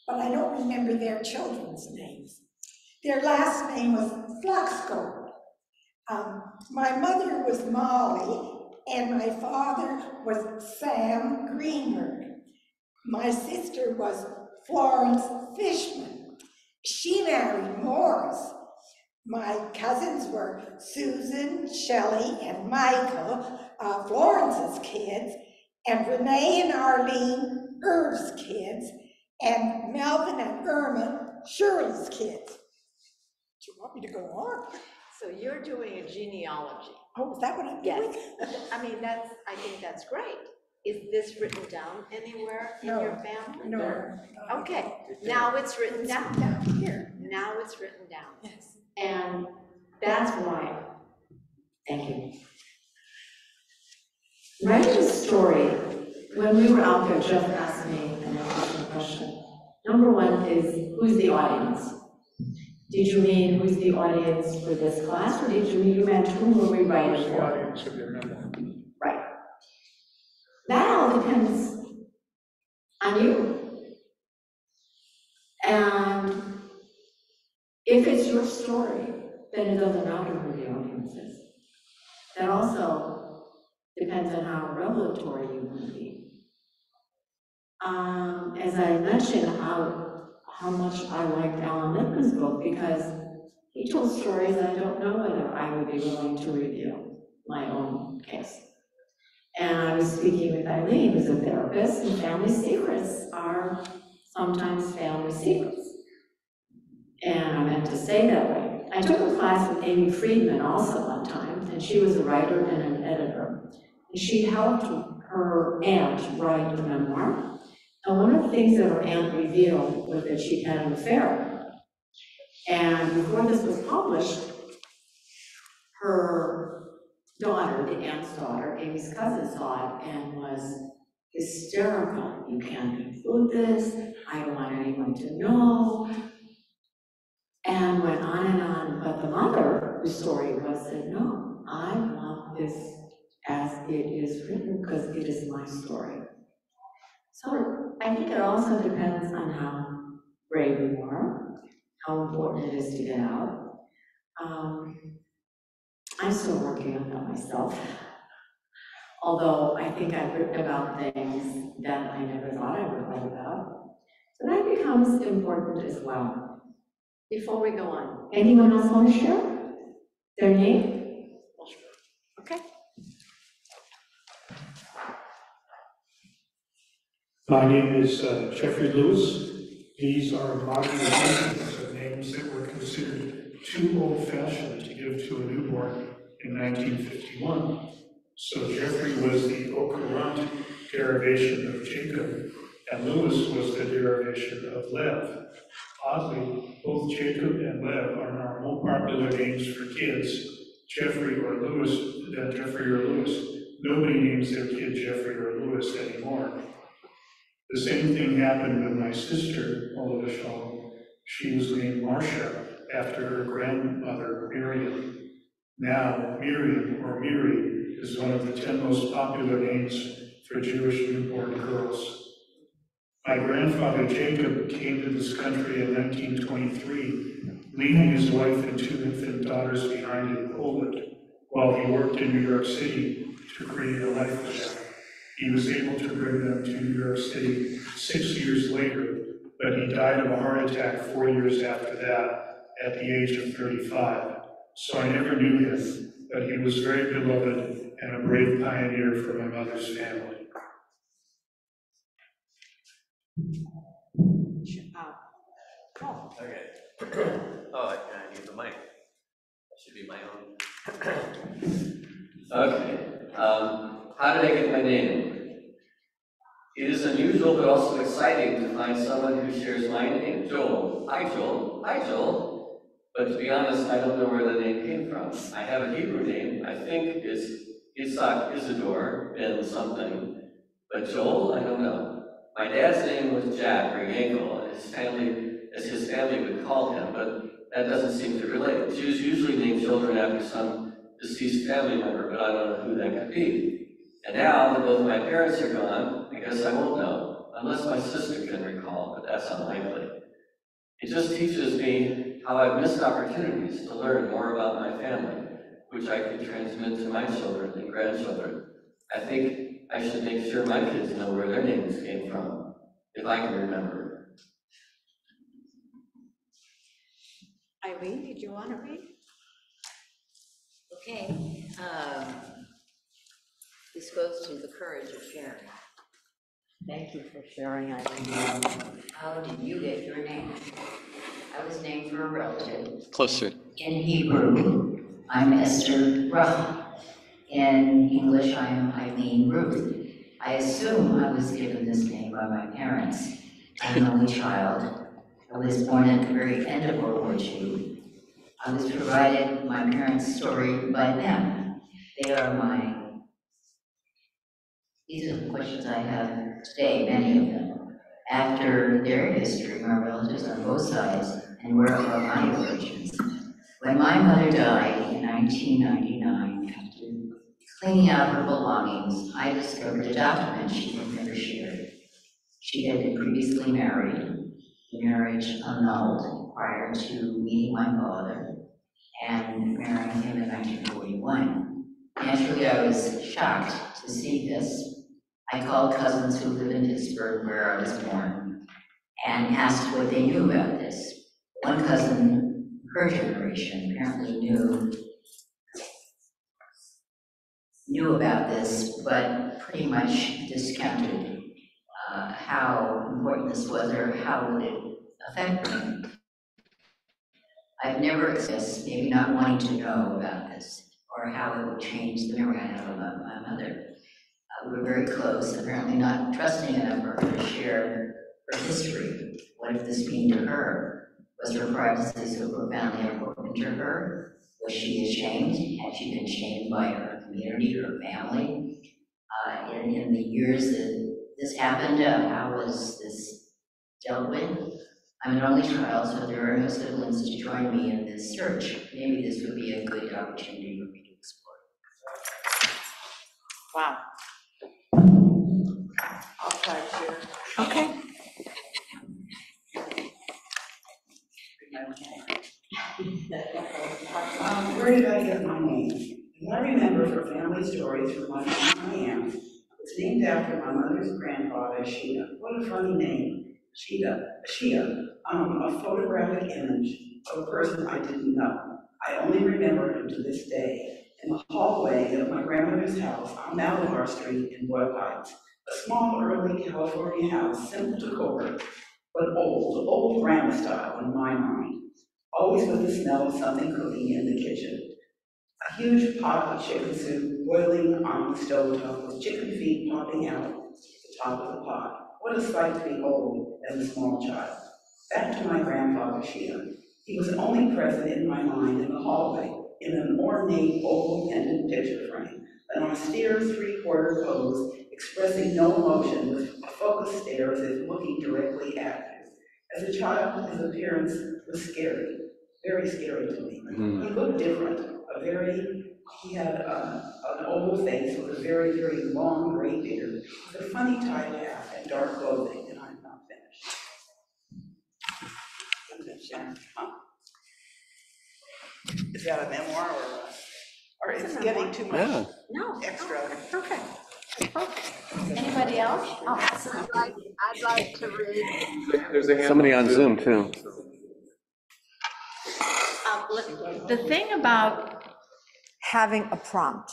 but I don't remember their children's names. Their last name was Flaxco. My mother was Molly, and my father was Sam Greenberg. My sister was Florence Fishman. She married Morris. My cousins were Susan, Shelley, and Michael, Florence's kids, and Renee and Arlene, Irv's kids, and Melvin and Irma, Shirley's kids. Do you want me to go on? So you're doing a genealogy. Oh, is that what I'm doing? Yes. I mean, I think that's great. Is this written down anywhere in your family? No. Okay, now it's written down. Down here. Now it's written down. Yes. And that's why, thank you. Writing a story, when we were out there, Jeff asked me an interesting question. Number one is, who's the audience? Did you mean who's the audience for this class, or did you meant who were we writing The for? audience of your memoir. Right. That all depends on you. And if it's your story, then it doesn't matter who the audience is. That also depends on how revelatory you want to be. As I mentioned, how much I liked Alan Lipman's book, because he told stories I don't know whether I would be willing to reveal my own case. And I was speaking with Eileen, who's a therapist, and family secrets are sometimes family secrets. And I meant to say that way. I took a class with Amy Friedman also one time, and she was a writer and an editor. And she helped her aunt write a memoir. And one of the things that her aunt revealed was that she had an affair. And before this was published, her daughter, the aunt's daughter, Amy's cousin, saw it and was hysterical. You can't include this. I don't want anyone to know. And went on and on. But the mother, whose story was, said, no, I want this as it is written because it is my story. So I think it also depends on how brave you are, how important it is to get out. I'm still working on that myself. Although I think I've written about things that I never thought I would write about. So that becomes important as well. Before we go on. Anyone else want to share their name? Okay. My name is Jeffrey Lewis. These are modern examples of names that were considered too old-fashioned to give to a newborn in 1951. So Jeffrey was the Okarant derivation of Jacob, and Lewis was the derivation of Lev. Oddly, both Jacob and Lev are now more popular names for kids, Jeffrey or Lewis, than Jeffrey or Lewis. Nobody names their kid Jeffrey or Lewis anymore. The same thing happened with my sister, Oliva Shaw. She was named Marcia after her grandmother, Miriam. Now, Miriam or Miri is one of the 10 most popular names for Jewish newborn girls. My grandfather Jacob came to this country in 1923, leaving his wife and 2 infant daughters behind in Poland, while he worked in New York City to create a life for them. He was able to bring them to New York City 6 years later, but he died of a heart attack 4 years after that, at the age of 35. So I never knew him, but he was very beloved and a brave pioneer for my mother's family. Okay. Oh, I need the mic. That should be my own. Okay. How did I get my name? It is unusual but also exciting to find someone who shares my name, Joel. Hi, Joel. Hi, Joel. But to be honest, I don't know where the name came from. I have a Hebrew name. I think it's Hazak, Isidore, Ben something. But Joel, I don't know. My dad's name was Jack or Yankel, as his family would call him, but that doesn't seem to relate. Jews usually name children after some deceased family member, but I don't know who that could be. And now that both my parents are gone, I guess I won't know. unless my sister can recall, but that's unlikely. It just teaches me how I've missed opportunities to learn more about my family, which I can transmit to my children and grandchildren. I think I should make sure my kids know where their names came from, if I can remember. Irene, did you want to read? Okay. This goes to the courage of sharing. Thank you for sharing, Eileen. How did you get your name? I was named for a relative. Closer. In Hebrew, I'm Esther Rachel. In English, I'm Eileen Ruth. I assume I was given this name by my parents. I'm an only child. I was born at the very end of World War II. I was provided my parents' story by them. These are the questions I have today, many of them. After their history, my relatives on both sides, and where are my origins. When my mother died in 1999, after cleaning out her belongings, I discovered a document she had never shared. She had been previously married, the marriage annulled prior to meeting my father, and marrying him in 1941. Naturally, I was shocked to see this. I called cousins who live in Pittsburgh, where I was born, and asked what they knew about this. One cousin, her generation, apparently knew about this, but pretty much discounted how important this was or how would it affect me. I've never expressed maybe not wanting to know about this or how it would change the memory I have about my mother. We were very close, apparently not trusting enough for her to share her history. What if this mean to her? Was her privacy so profoundly important to her? Was she ashamed? Had she been shamed by her community, her family? In the years that this happened, how was this dealt with? I'm an only child, so there are no siblings to join me in this search. Maybe this would be a good opportunity for me to explore. Wow. I'll try to share. Okay. Where did I get my name? And I remember for family stories from my aunt, it's named after my mother's grandfather, Sheila. What a funny name, Sheila. A photographic image of a person I didn't know. I only remember him to this day. In the hallway of my grandmother's house on Malabar Street in Boyle Heights, a small early California house, simple decor, but old grandma style in my mind. Always with the smell of something cooking in the kitchen. A huge pot of chicken soup boiling on the stovetop with chicken feet popping out the top of the pot. What a sight to behold as a small child. Back to my grandfather, Sheila. He was only present in my mind in the hallway, in an ornate oval pendant picture frame, an austere three-quarter pose expressing no emotion with a focused stare as if looking directly at you. As a child, his appearance was scary, very scary to me. He looked different. He had an oval face with a very, very long gray beard, with a funny tied hat and dark clothing, and I'm not finished. Is that a memoir or it's getting too much extra? Okay. Anybody else? Oh, I'd like to read. There's a hand Somebody on Zoom too. look, the thing about having a prompt,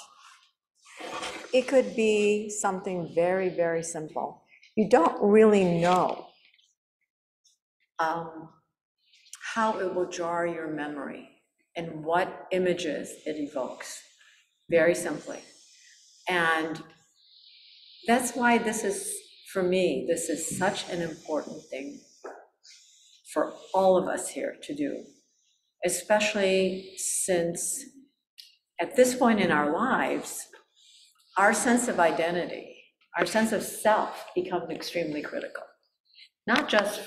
it could be something very, very simple. You don't really know how it will jar your memory and what images it evokes, very simply. And that's why this is, for me, this is such an important thing for all of us here to do, especially since at this point in our lives, our sense of identity, our sense of self becomes extremely critical, not just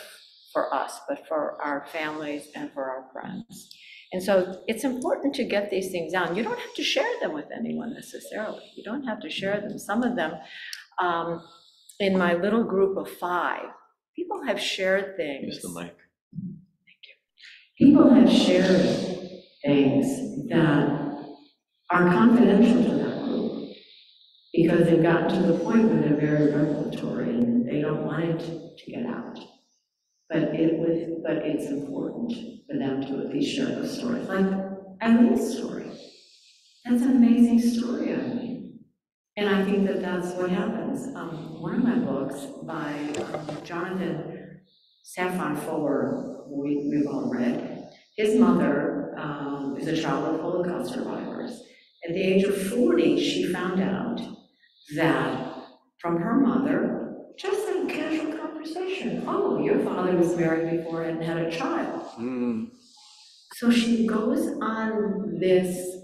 for us, but for our families and for our friends. And so it's important to get these things down. You don't have to share them with anyone necessarily. You don't have to share them. Some of them in my little group of 5, people have shared things. Use the mic. People have shared things that are confidential to that group because they've gotten to the point where they're very revelatory and they don't want it to get out. But it's important for them to at least share those stories. Like Eileen's story. That's an amazing story, Eileen. And I think that that's what happens. One of my books by Jonathan Safran Foer, who we've all read, his mother is a child of Holocaust survivors. At the age of 40, she found out that from her mother, just in casual conversation, oh, your father was married before and had a child. Mm. So she goes on this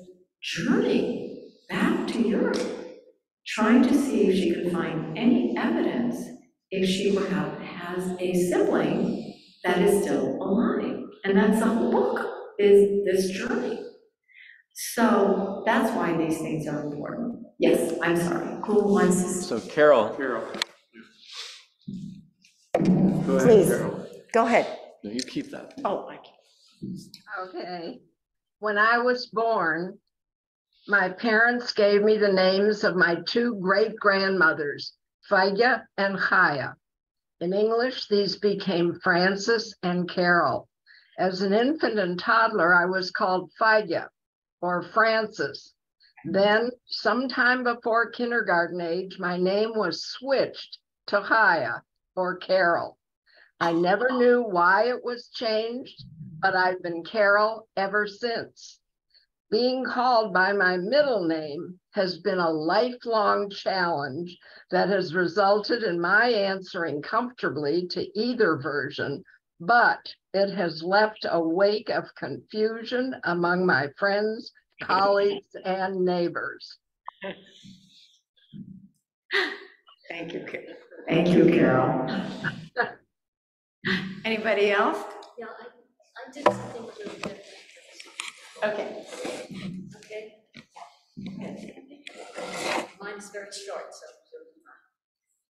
journey back to Europe, trying to see if she can find any evidence if she perhaps has a sibling that is still alive. And that's the whole book, is this journey. So that's why these things are important. Yes, I'm sorry. Who wants to? So Carol. Carol. Go ahead, Please. Carol. Go ahead. No, you keep that. Oh, I can. Okay. When I was born, my parents gave me the names of my 2 great-grandmothers, Faya and Chaya. In English, these became Frances and Carol. As an infant and toddler, I was called Faya or Frances. Then, sometime before kindergarten age, my name was switched to Chaya or Carol. I never knew why it was changed, but I've been Carol ever since. Being called by my middle name has been a lifelong challenge that has resulted in my answering comfortably to either version, but it has left a wake of confusion among my friends, colleagues, and neighbors. Thank you, Carol. Thank you, Carol. Anybody else? Yeah, I did something with your gift. Okay. Okay? Mine's very short, so you'll be fine.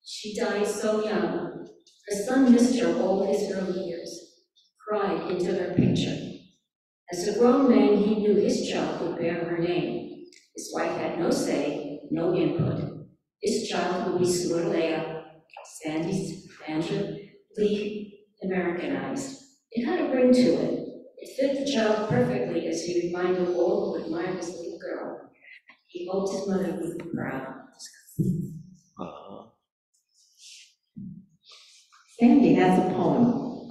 She died so young. Her son missed her all his early years. He cried into her picture. As a grown man, he knew his child would bear her name. His wife had no say, no input. His child would be Slurlea, Sandy's Andrew, Lee, Americanized. It had a ring to it. It fit the child perfectly as he reminded all who admired his little girl. He hoped his mother would be proud. Sandy, that's a poem.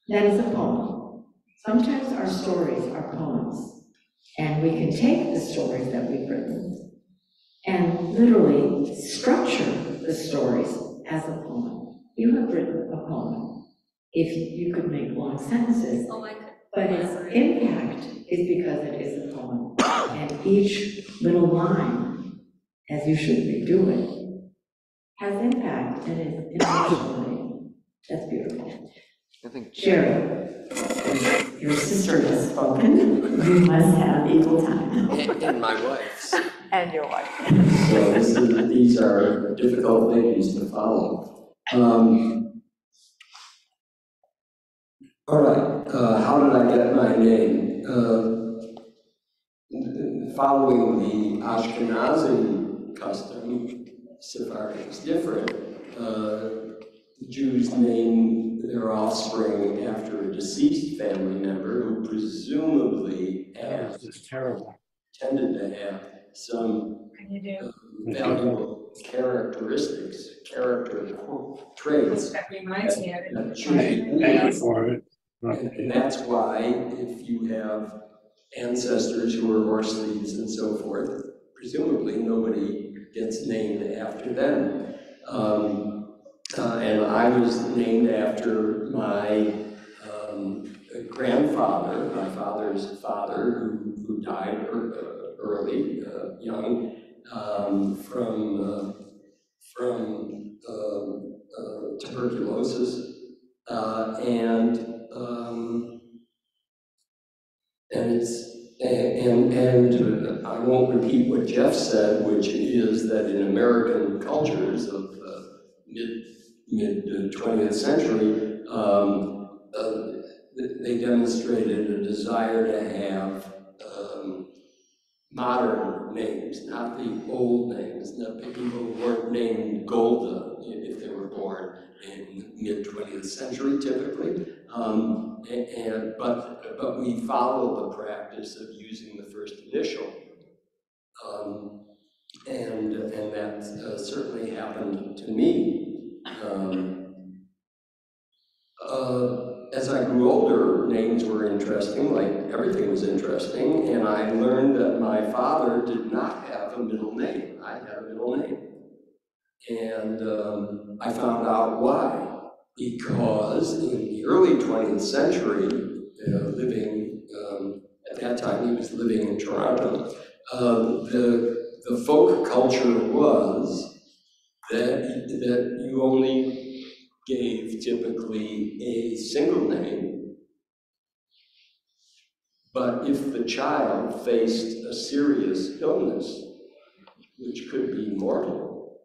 That is a poem. Sometimes our stories are poems, and we can take the stories that we've written and literally structure the stories as a poem. You have written a poem. If you could make long sentences, Oh, I could. but its impact is because it is a poem. And each little line, as you should redo it, has impact and is emotionally. That's beautiful. I think Jerry, your sister has spoken. You must have equal time. and my wife's. And your wife. So these are difficult ladies to follow. All right, how did I get my name? Following the Ashkenazi custom, Sephardic is different. Jews name their offspring after a deceased family member who presumably That is terrible. tended to have some valuable characteristics, character traits. That reminds me of it. Thank you for it. And that's why if you have ancestors who are horse thieves and so forth, presumably nobody gets named after them. And I was named after my grandfather, my father's father, who died early, young, from tuberculosis, and I won't repeat what Jeff said, which is that in American cultures of mid 20th century, they demonstrated a desire to have modern names, not the old names. Not the people who weren't named Golda if they were born in mid 20th century, typically. But we follow the practice of using the first initial, and that certainly happened to me. As I grew older, names were interesting, like everything was interesting, and I learned that my father did not have a middle name. I had a middle name. And I found out why. Because in the early 20th century, at that time he was living in Toronto, the folk culture was that you only gave typically a single name, but if the child faced a serious illness, which could be mortal,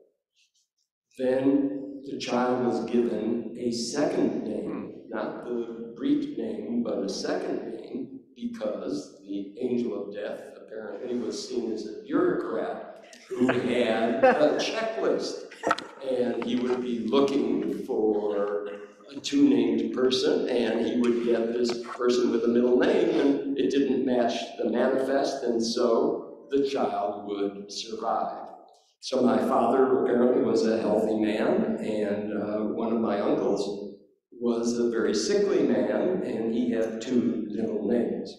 then the child was given a second name, not the Greek name, but a second name, because the angel of death apparently was seen as a bureaucrat who had a checklist. And he would be looking for a two-named person, and he would get this person with a middle name, and it didn't match the manifest, and so the child would survive. So my father apparently was a healthy man, and one of my uncles was a very sickly man, and he had two middle names.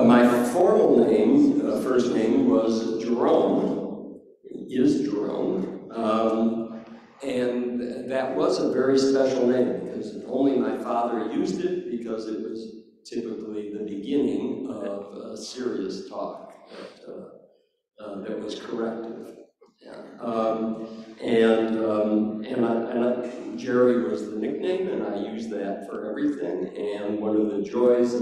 My formal name, first name, was Jerome, is Jerome, and that was a very special name because only my father used it because it was typically the beginning of a serious talk that was corrective. Jerry was the nickname, and I used that for everything. And one of the joys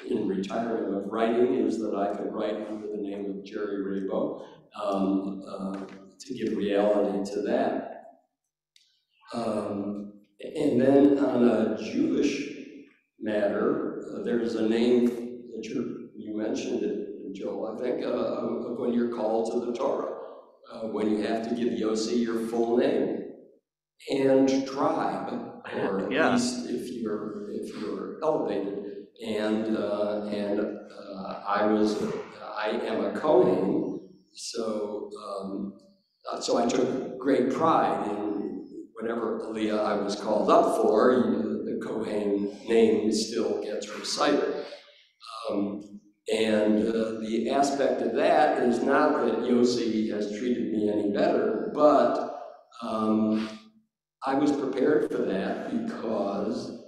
in retirement of writing is that I could write under the name of Jerry Rabo to give reality to that. And then on a Jewish matter, there's a name that you mentioned it, Joel, I think, of when you're called to the Torah, when you have to give Yossi your full name and tribe, or at least if you're elevated. And I am a Kohen, so I took great pride in whatever Aliyah I was called up for. The Kohen name still gets recited. And the aspect of that is not that Yossi has treated me any better, but I was prepared for that because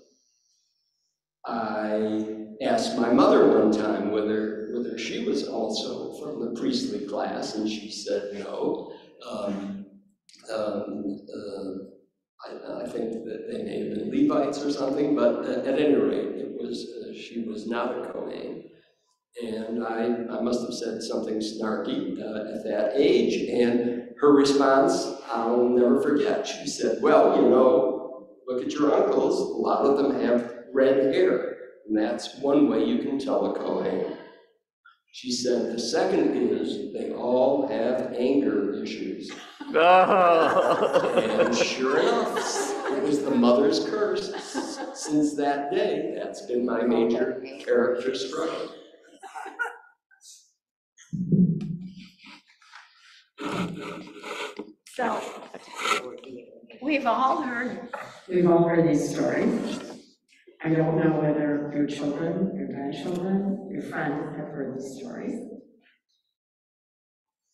I asked my mother one time whether she was also from the priestly class, and she said no. I think that they may have been Levites or something, but at any rate, she was not a Kohen. And I must have said something snarky at that age, and her response, I'll never forget. She said, well, look at your uncles. A lot of them have red hair, and that's one way you can tell a Kohen. She said, the second is they all have anger issues. And sure enough, it was the mother's curse. Since that day, that's been my major character struggle. So, we've all heard these stories. I don't know whether your children, your grandchildren, your friends have heard these stories.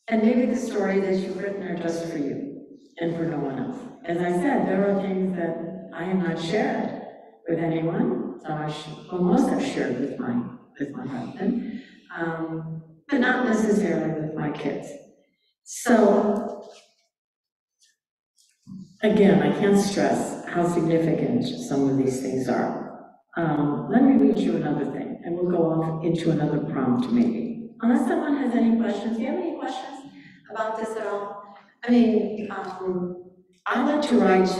And maybe the stories that you've written are just for you and for no one else. As I said, there are things that I have not shared with anyone. Most I've shared with my husband, but not necessarily with my kids. So, again, I can't stress how significant some of these things are. Let me read you another thing, and we'll go off into another prompt maybe. Unless someone has any questions. Do you have any questions about this at all? I mean, I like to write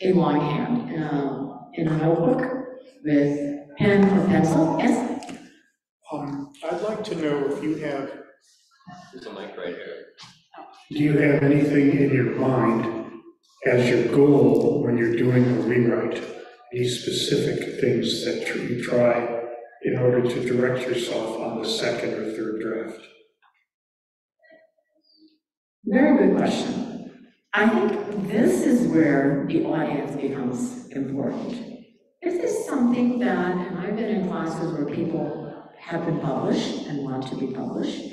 in longhand, in a notebook with pen or pencil. Yes? I'd like to know if you have, There's a mic right here. do you have anything in your mind as your goal when you're doing a rewrite? Any specific things that you try in order to direct yourself on the second or third draft? Very good question. I think this is where the audience becomes important. If there's something that, and I've been in classes where people have been published and want to be published,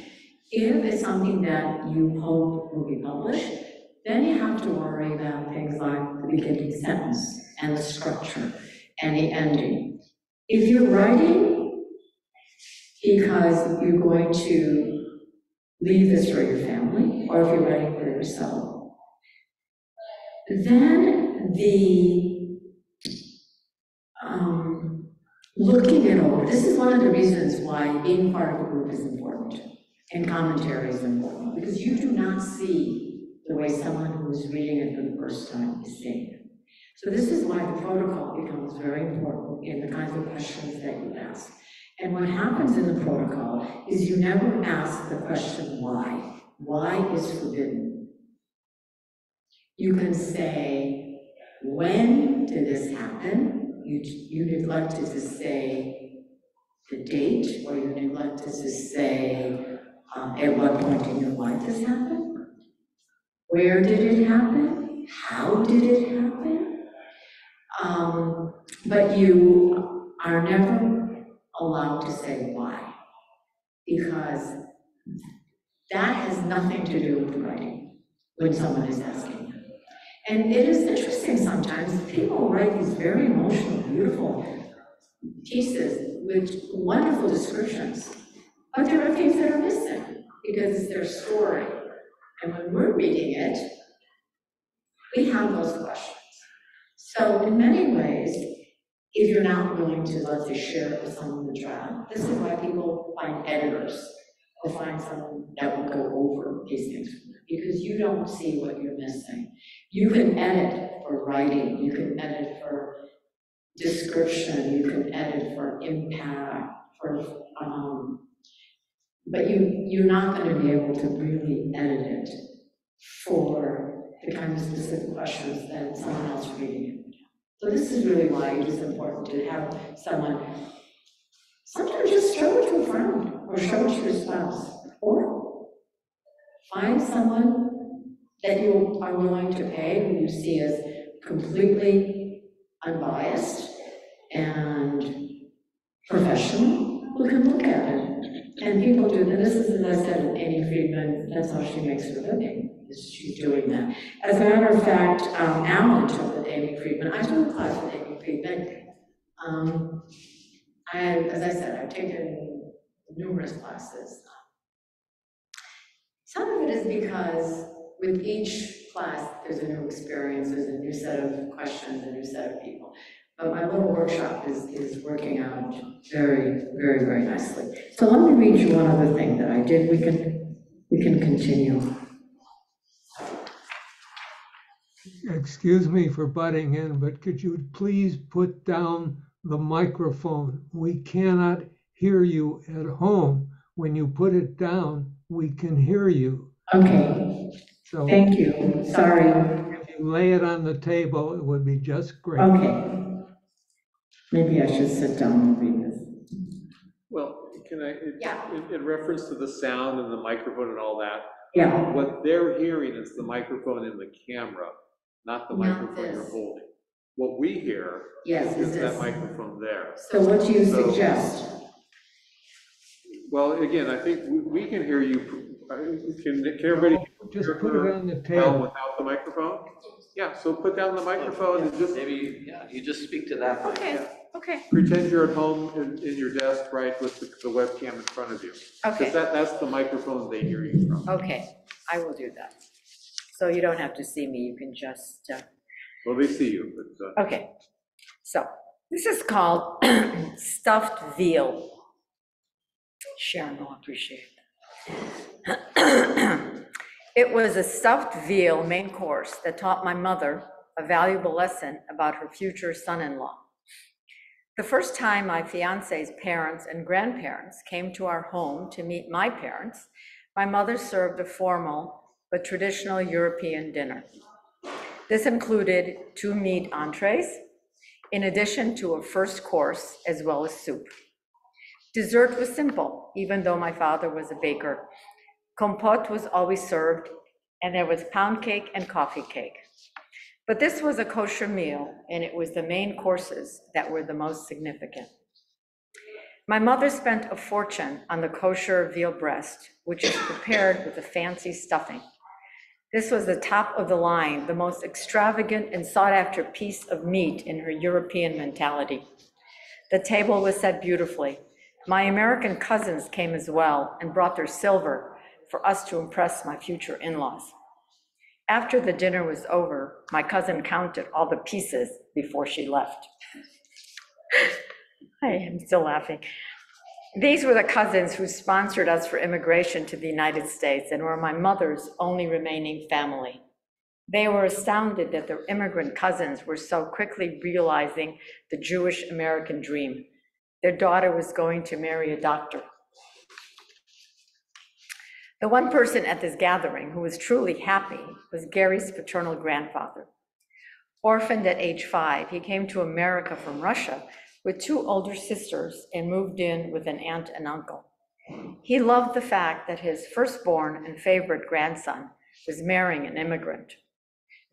if it's something that you hope will be published, then you have to worry about things like the beginning sentence and the structure and the ending. If you're writing because you're going to leave this for your family, or if you're writing for yourself, then the looking it over, this is one of the reasons why being part of a group is important, and commentary is important, because you do not see the way someone who is reading it for the first time is seeing it. So this is why the protocol becomes very important in the kinds of questions that you ask. And what happens in the protocol is you never ask the question why. Why is forbidden? You can say, when did this happen? You neglected to say the date, or you neglected to say at what point in your life this happened? Where did it happen? How did it happen? But you are never allowed to say why, because that has nothing to do with writing when someone is asking. And it is interesting sometimes, people write these very emotional, beautiful pieces with wonderful descriptions, but there are things that are missing because it's their story. And when we're reading it, we have those questions. So in many ways, if you're not willing to, let's say, share it with someone in the draft, this is why people find editors or find someone that will go over these things, because you don't see what you're missing. You can edit for writing, you can edit for description, you can edit for impact, but you're not going to be able to really edit it for the kind of specific questions that someone else reading it. So this is really why it is important to have someone, sometimes just show it to a friend, or show it to your spouse, or find someone that you are willing to pay, who you see as completely unbiased and professional, who can look at it. And people do, and this is, as I said, Amy Friedman, that's how she makes her living, is she's doing that. As a matter of fact, Alan took with Amy Friedman. I took a class with Amy Friedman. As I said, I've taken numerous classes. Some of it is because with each class, there's a new experience, there's a new set of questions, a new set of people. But my little workshop is working out very, very, very nicely. So let me read you one other thing that I did. We can continue. Excuse me for butting in, but could you please put down the microphone? We cannot hear you at home. When you put it down, we can hear you. Okay. So thank you. Sorry. If you lay it on the table, it would be just great. Okay. Maybe I should sit down and read this. Well, can I, in reference to the sound and the microphone and all that, yeah, what they're hearing is the microphone in the camera, not the microphone you're holding. What we hear is that microphone there. So what do you suggest? Well, again, I think we can hear you. Can everybody just put it on the table without the microphone? Yeah, so put down the microphone and just maybe you just speak to that mic. Okay. Okay. Pretend you're at home in your desk, right, with the webcam in front of you. Okay. Because that's the microphone they hear you from. Okay, I will do that. So you don't have to see me, you can just. Well, they see you. But, okay, so this is called stuffed veal. Sharon will appreciate it. It was a stuffed veal main course that taught my mother a valuable lesson about her future son-in-law. The first time my fiance's parents and grandparents came to our home to meet my parents, my mother served a formal but traditional European dinner. This included 2 meat entrees, in addition to a first course as well as soup. Dessert was simple, even though my father was a baker. Compote was always served, and there was pound cake and coffee cake. But this was a kosher meal, and it was the main courses that were the most significant. My mother spent a fortune on the kosher veal breast, which is prepared with a fancy stuffing. This was the top of the line, the most extravagant and sought-after piece of meat in her European mentality. The table was set beautifully. My American cousins came as well and brought their silver for us to impress my future in-laws. After the dinner was over, my cousin counted all the pieces before she left. I am still laughing. These were the cousins who sponsored us for immigration to the United States and were my mother's only remaining family. They were astounded that their immigrant cousins were so quickly realizing the Jewish American dream. Their daughter was going to marry a doctor. The one person at this gathering who was truly happy was Gary's paternal grandfather. Orphaned at age 5, he came to America from Russia with 2 older sisters and moved in with an aunt and uncle. He loved the fact that his firstborn and favorite grandson was marrying an immigrant.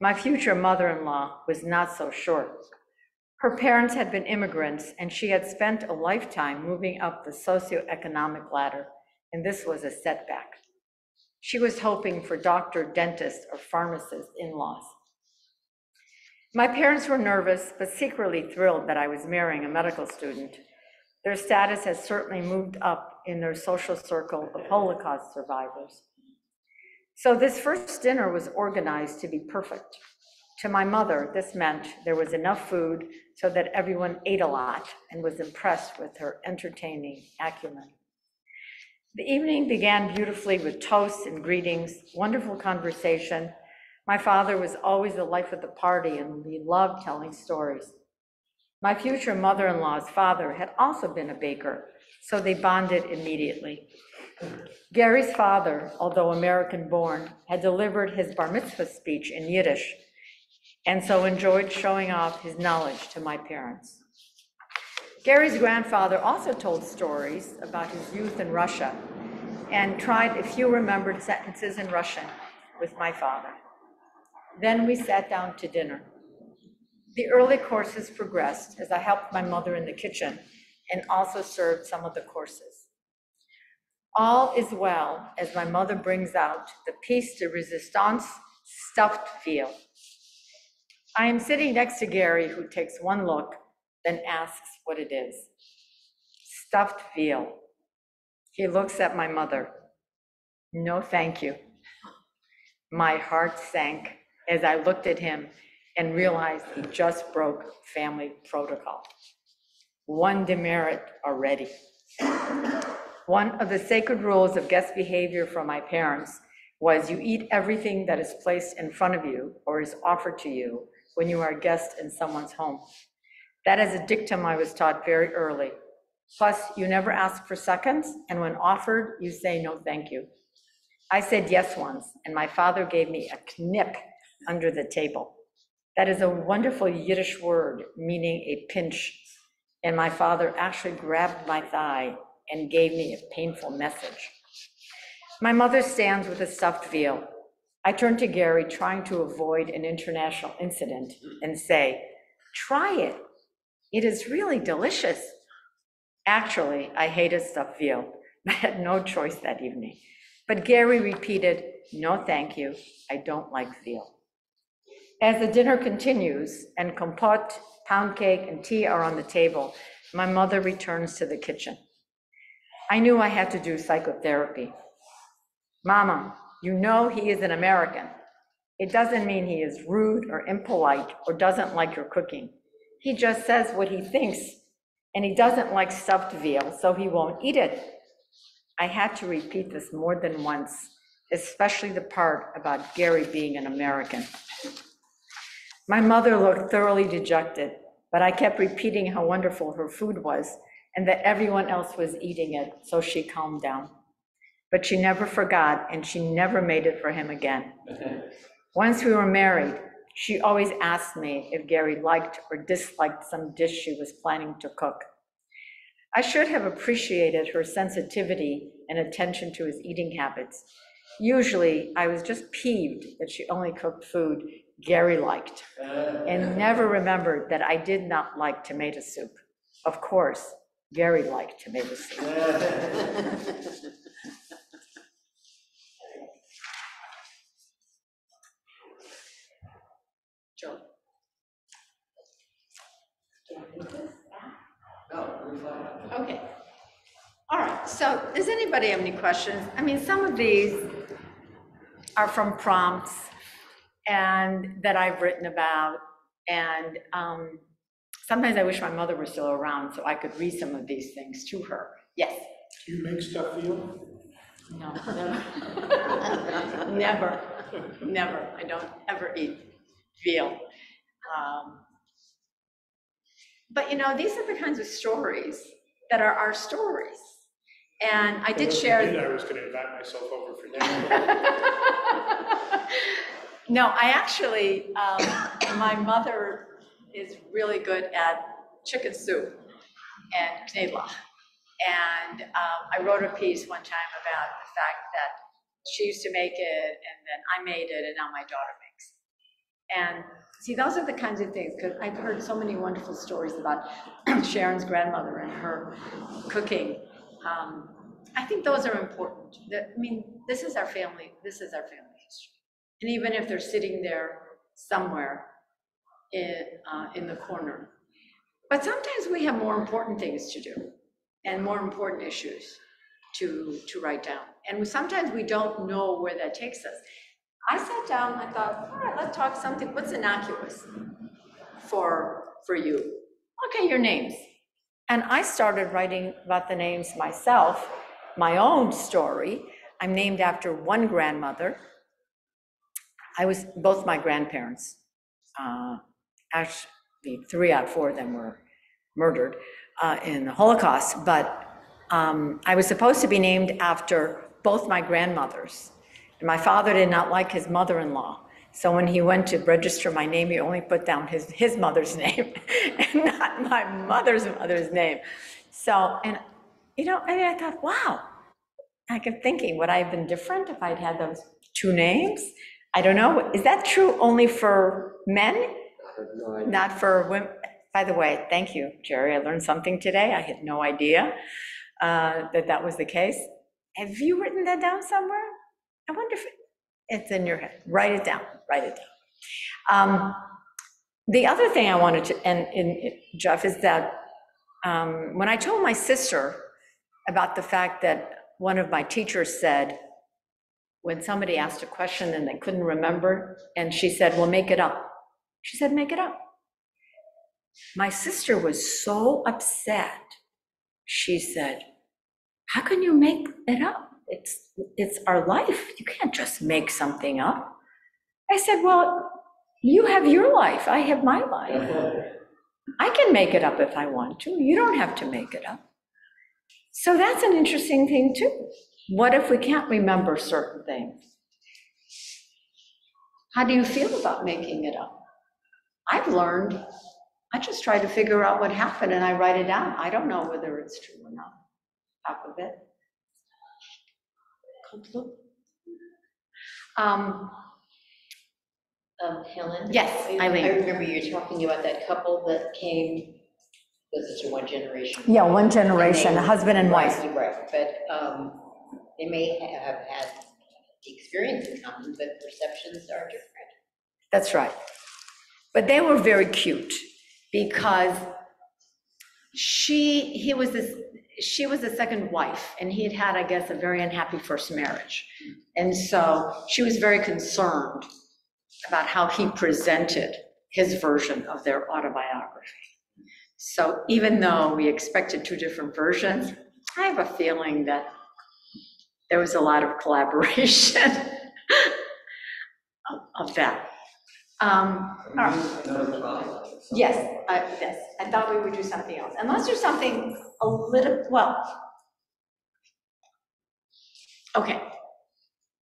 My future mother-in-law was not so sure. Her parents had been immigrants, and she had spent a lifetime moving up the socioeconomic ladder, and this was a setback. She was hoping for doctor, dentist, or pharmacist in-laws. My parents were nervous, but secretly thrilled that I was marrying a medical student. Their status has certainly moved up in their social circle of Holocaust survivors. So this first dinner was organized to be perfect. To my mother, this meant there was enough food so that everyone ate a lot and was impressed with her entertaining acumen. The evening began beautifully with toasts and greetings, wonderful conversation. My father was always the life of the party, and we loved telling stories. My future mother-in-law's father had also been a baker, so they bonded immediately. Gary's father, although American-born, had delivered his bar mitzvah speech in Yiddish, and so enjoyed showing off his knowledge to my parents. Gary's grandfather also told stories about his youth in Russia and tried a few remembered sentences in Russian with my father. Then we sat down to dinner. The early courses progressed as I helped my mother in the kitchen and also served some of the courses. All is well as my mother brings out the piece de resistance, stuffed veal. I am sitting next to Gary, who takes one look, then asks what it is. Stuffed veal. He looks at my mother. No, thank you. My heart sank as I looked at him and realized he just broke family protocol. One demerit already. One of the sacred rules of guest behavior from my parents was you eat everything that is placed in front of you or is offered to you when you are a guest in someone's home. That is a dictum I was taught very early. Plus, you never ask for seconds, and when offered, you say no thank you. I said yes once, and my father gave me a knip under the table. That is a wonderful Yiddish word meaning a pinch, and my father actually grabbed my thigh and gave me a painful message. My mother stands with a stuffed veal. I turn to Gary, trying to avoid an international incident, and say, try it. It is really delicious. Actually, I hated stuffed veal. I had no choice that evening. But Gary repeated, no thank you, I don't like veal. As the dinner continues and compote, pound cake, and tea are on the table, my mother returns to the kitchen. I knew I had to do psychotherapy. Mama, you know he is an American. It doesn't mean he is rude or impolite or doesn't like your cooking. He just says what he thinks, and he doesn't like stuffed veal, so he won't eat it. I had to repeat this more than once especially the part about Gary being an American. My mother looked thoroughly dejected, but I kept repeating how wonderful her food was and that everyone else was eating it, so she calmed down. But she never forgot, and she never made it for him again. Once we were married, she always asked me if Gary liked or disliked some dish she was planning to cook. I should have appreciated her sensitivity and attention to his eating habits. Usually, I was just peeved that she only cooked food Gary liked, and never remembered that I did not like tomato soup. Of course, Gary liked tomato soup. Joe. Okay. All right, so does anybody have any questions? I mean, some of these are from prompts and that I've written about, and sometimes I wish my mother were still around so I could read some of these things to her. Yes? Do you make stuff veal? No, never. Never. I don't ever eat veal. But you know, these are the kinds of stories that are our stories. And I did share. I was going to invite myself over for dinner. No, I actually, my mother is really good at chicken soup and knedlach. And I wrote a piece one time about the fact that she used to make it, and then I made it, and now my daughter makes it. And see, those are the kinds of things, because I've heard so many wonderful stories about Sharon's grandmother and her cooking. I think those are important. I mean, this is our family history. And even if they're sitting there somewhere in the corner. But sometimes we have more important things to do and more important issues to write down. And sometimes we don't know where that takes us. I sat down, I thought, all right, let's talk something, what's innocuous for you? Okay, your names. And I started writing about the names myself, my own story. I'm named after one grandmother. Both my grandparents, actually 3 out of 4 of them were murdered in the Holocaust, but I was supposed to be named after both my grandmothers. And my father did not like his mother-in-law. So when he went to register my name, he only put down his mother's name and not my mother's name. So, and you know, and I thought, wow, I kept thinking, would I have been different if I'd had those 2 names? I don't know. Is that true only for men? Not for women? By the way, thank you, Jerry. I learned something today. I had no idea that was the case. Have you written that down somewhere? I wonder if it's in your head. Write it down. The other thing I wanted to, and Jeff, is that when I told my sister about the fact that one of my teachers said, when somebody asked a question and they couldn't remember, and she said, well, make it up. She said, make it up. My sister was so upset. She said, how can you make it up? It's our life. You can't just make something up. I said, well, you have your life. I have my life. I can make it up if I want to. You don't have to make it up. So that's an interesting thing too. What if we can't remember certain things? How do you feel about making it up? I've learned, I just try to figure out what happened and I write it down. I don't know whether it's true or not. Half of it. Helen? Yes, I Eileen. remember you talking about that couple that came, was it one generation? Yeah, one generation, a husband and wife. Right, but they may have had the experience in common, but perceptions are different. That's right. But they were very cute because she was the second wife, and he had, I guess, a very unhappy first marriage. And so she was very concerned about how he presented his version of their autobiography. So even though we expected 2 different versions, I have a feeling that there was a lot of collaboration of that. All right. Yes, I thought we would do something else. And let's do something a little, well, okay,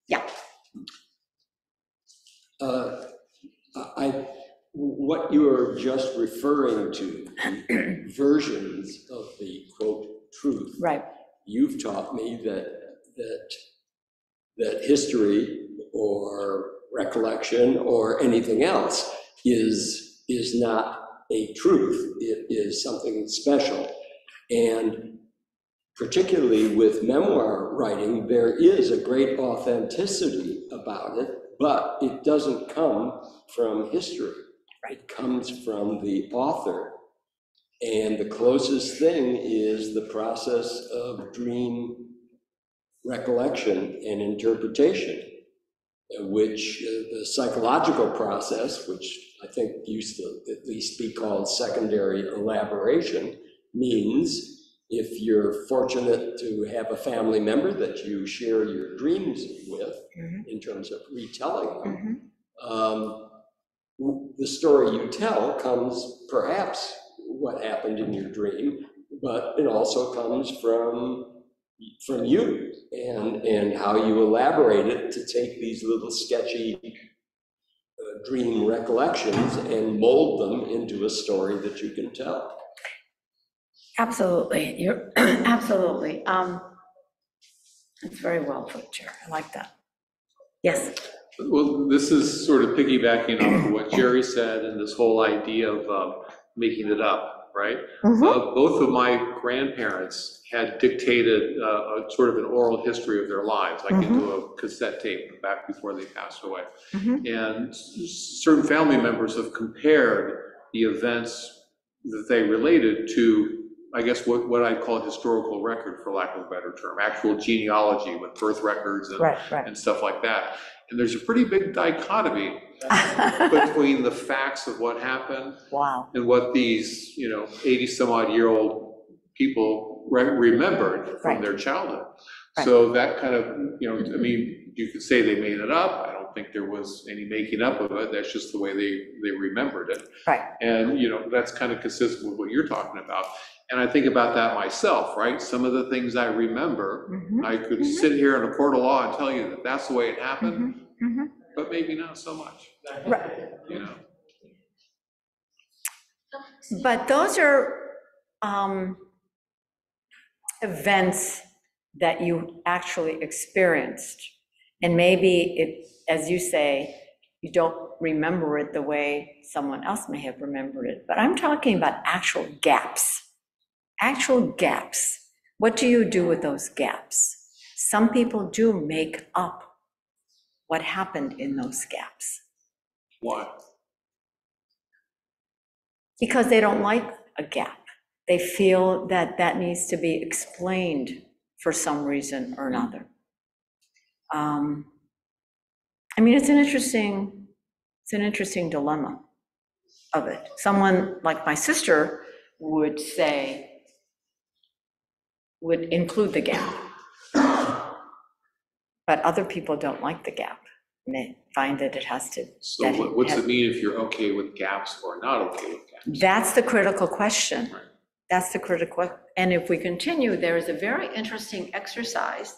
yeah. What you are just referring to, versions of the quote truth. Right. You've taught me that history or recollection or anything else is not a truth. It is something special. And particularly with memoir writing, there is a great authenticity about it, but it doesn't come from history. It comes from the author. And the closest thing is the process of dream recollection and interpretation, which the psychological process, which I think used to at least be called secondary elaboration, means if you're fortunate to have a family member that you share your dreams with, in terms of retelling them, the story you tell comes perhaps what happened in your dream, but it also comes from you and how you elaborate it to take these little sketchy dream recollections and mold them into a story that you can tell. Absolutely, you're absolutely. It's very well put, Chair. I like that. Yes. Well, this is sort of piggybacking off of what Jerry said and this whole idea of making it up, right? Both of my grandparents had dictated a sort of an oral history of their lives, like into a cassette tape back before they passed away. And certain family members have compared the events that they related to, I guess, what I'd call historical record, for lack of a better term, actual genealogy with birth records and stuff like that. And there's a pretty big dichotomy between the facts of what happened and what these, 80 some odd year old people remembered from their childhood. So that kind of, I mean, you could say they made it up. I don't think there was any making up of it. That's just the way they remembered it. And, that's kind of consistent with what you're talking about. And I think about that myself, right? Some of the things I remember, I could sit here in a court of law and tell you that that's the way it happened, but maybe not so much. But those are events that you actually experienced. And maybe, as you say, you don't remember it the way someone else may have remembered it. But I'm talking about actual gaps. Actual gaps. What do you do with those gaps? Some people do make up what happened in those gaps. Why? Because they don't like a gap. They feel that needs to be explained for some reason or another. I mean, it's an interesting dilemma of it. Someone like my sister would include the gap, but other people don't like the gap, and they find that it has to. So what's it mean if you're okay with gaps or not okay with gaps? That's the critical question. That's the critical, and if we continue, there is a very interesting exercise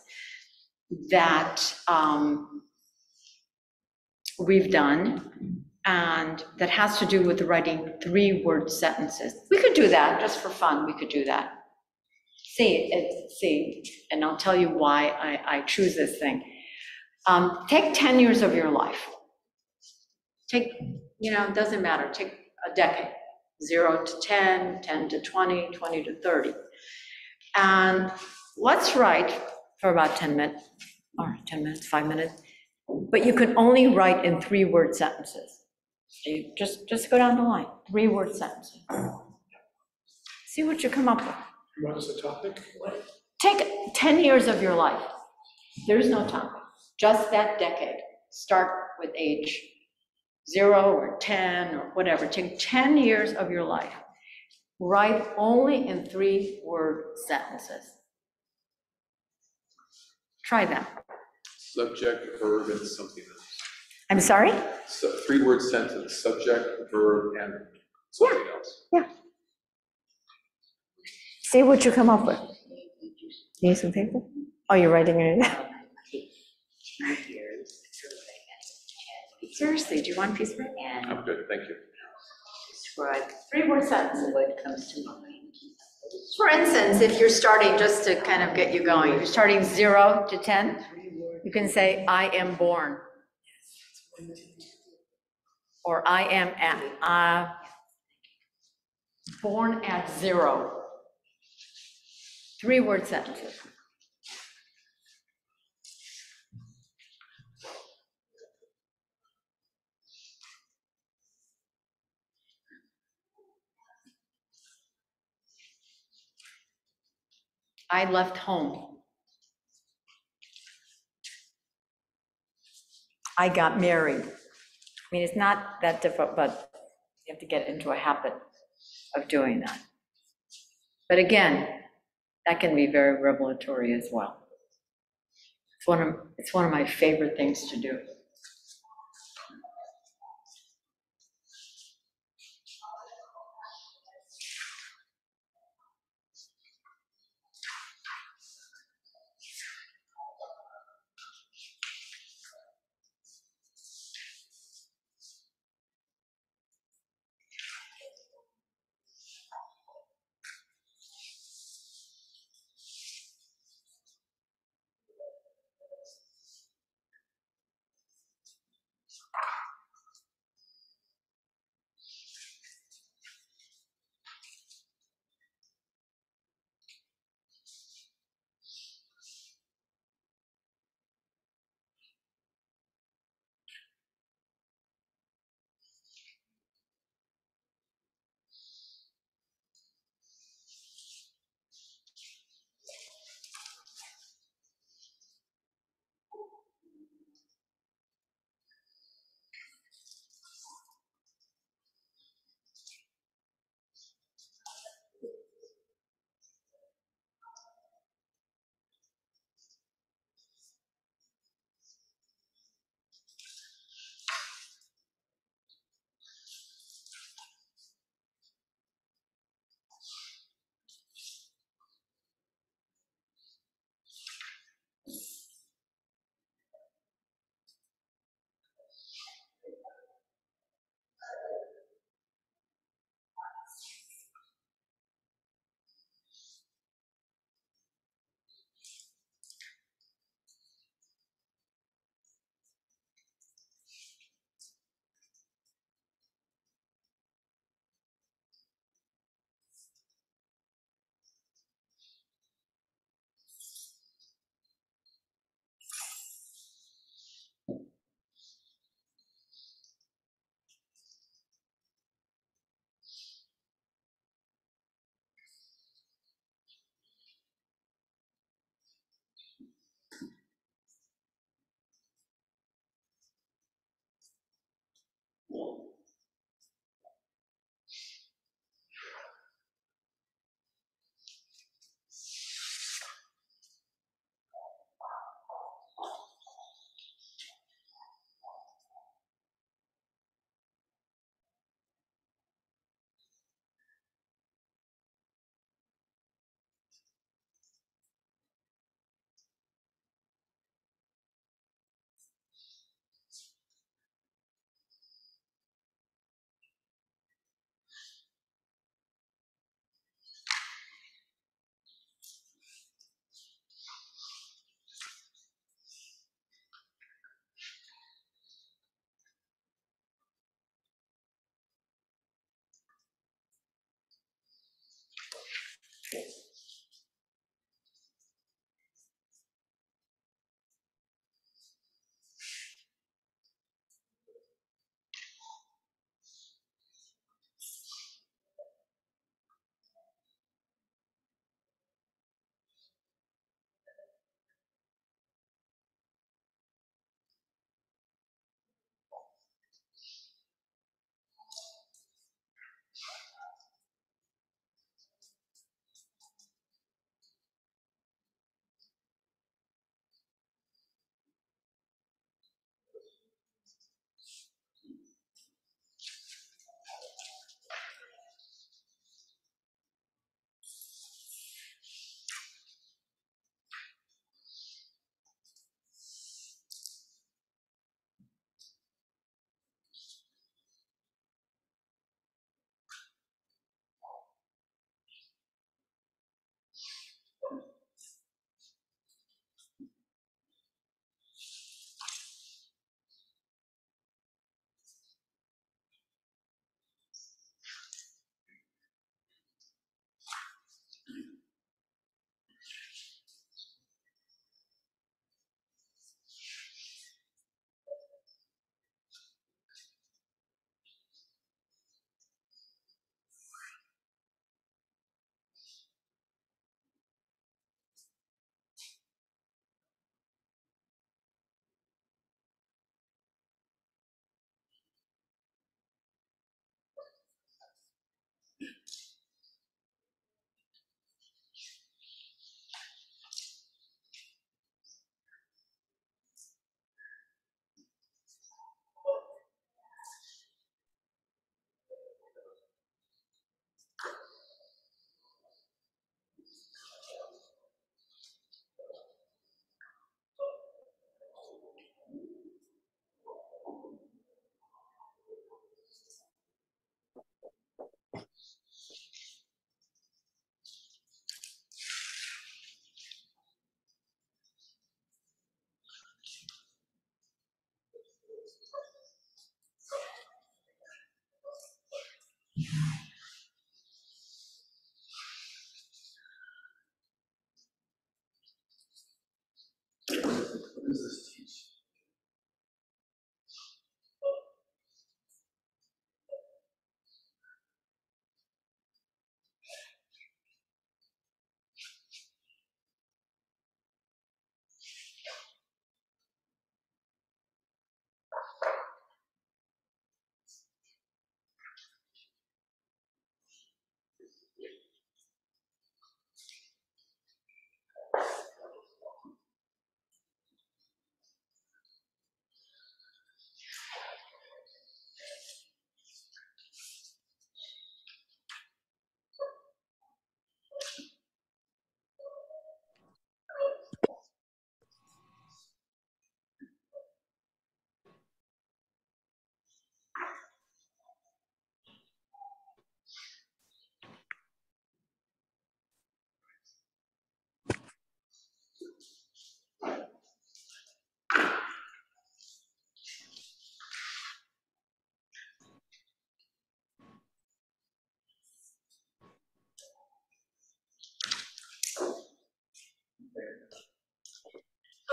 that we've done, and that has to do with writing 3-word sentences. We could do that just for fun. We could do that. See, and I'll tell you why I choose this thing. Take 10 years of your life. Take, it doesn't matter. Take a decade. 0 to 10, 10 to 20, 20 to 30. And let's write for about 10 minutes, or 10 minutes, 5 minutes, but you can only write in 3-word sentences. You just go down the line, 3-word sentences. See what you come up with. What is the topic? Take 10 years of your life. There's no topic, just that decade. Start with age 0 or 10 or whatever. Take 10 years of your life. Write only in 3-word sentences. Try them. Subject, verb, and something else. I'm sorry? So 3-word sentence, subject, verb, and something else. Yeah. See what you come up with. Need some paper? Oh, you're writing it down. Seriously, do you want a piece of paper? I'm good, thank you. Describe 3-word sentence. What comes to mind? For instance, if you're starting, just to kind of get you going, you're starting 0 to 10, you can say, I am born. Or I am born at 0. 3-word sentences. I left home. I got married. I mean, it's not that difficult, but you have to get into a habit of doing that. But again, that can be very revelatory as well. It's one of my favorite things to do.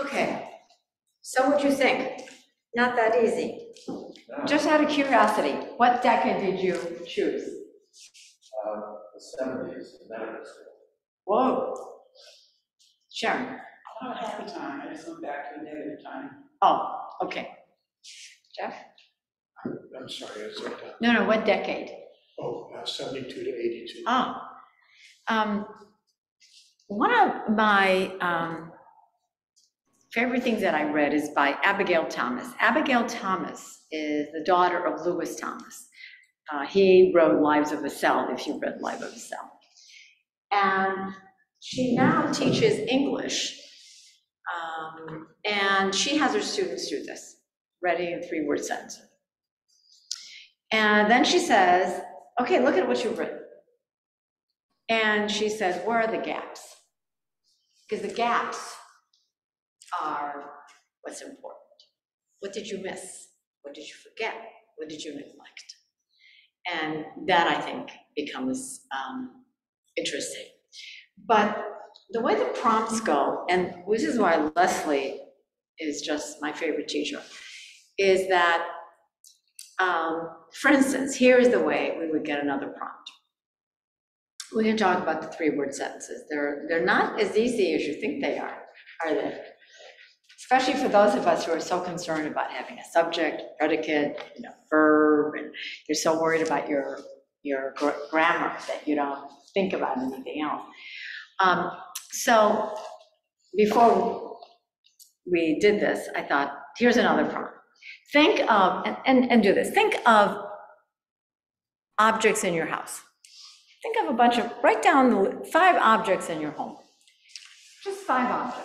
Okay, so what'd you think? Not that easy. Just out of curiosity, what decade did you choose? The 70s, medical school. Whoa. Sharon? I don't have the time, I just went back to the negative time. Oh, okay. Jeff? I'm sorry, it's like that. No, what decade? 72 to 82. One of my favorite things that I read is by Abigail Thomas. Abigail Thomas is the daughter of Lewis Thomas. He wrote Lives of a Cell, if you read Lives of a Cell. And she now teaches English, and she has her students do this, writing in 3-word sentences. And then she says, okay, look at what you've written. And she says, where are the gaps? Because the gaps are what's important. What did you miss? What did you forget? What did you neglect? And that, I think, becomes interesting. But the way the prompts go, and this is why Leslie is just my favorite teacher, is that, for instance, here is the way we would get another prompt. We can talk about the 3-word sentences. They're not as easy as you think they are they? Especially for those of us who are so concerned about having a subject, predicate, verb, and you're so worried about your grammar that you don't think about anything else. So before we did this, I thought, here's another prompt. Think of, and do this, think of objects in your house. Think of write down 5 objects in your home. Just 5 objects.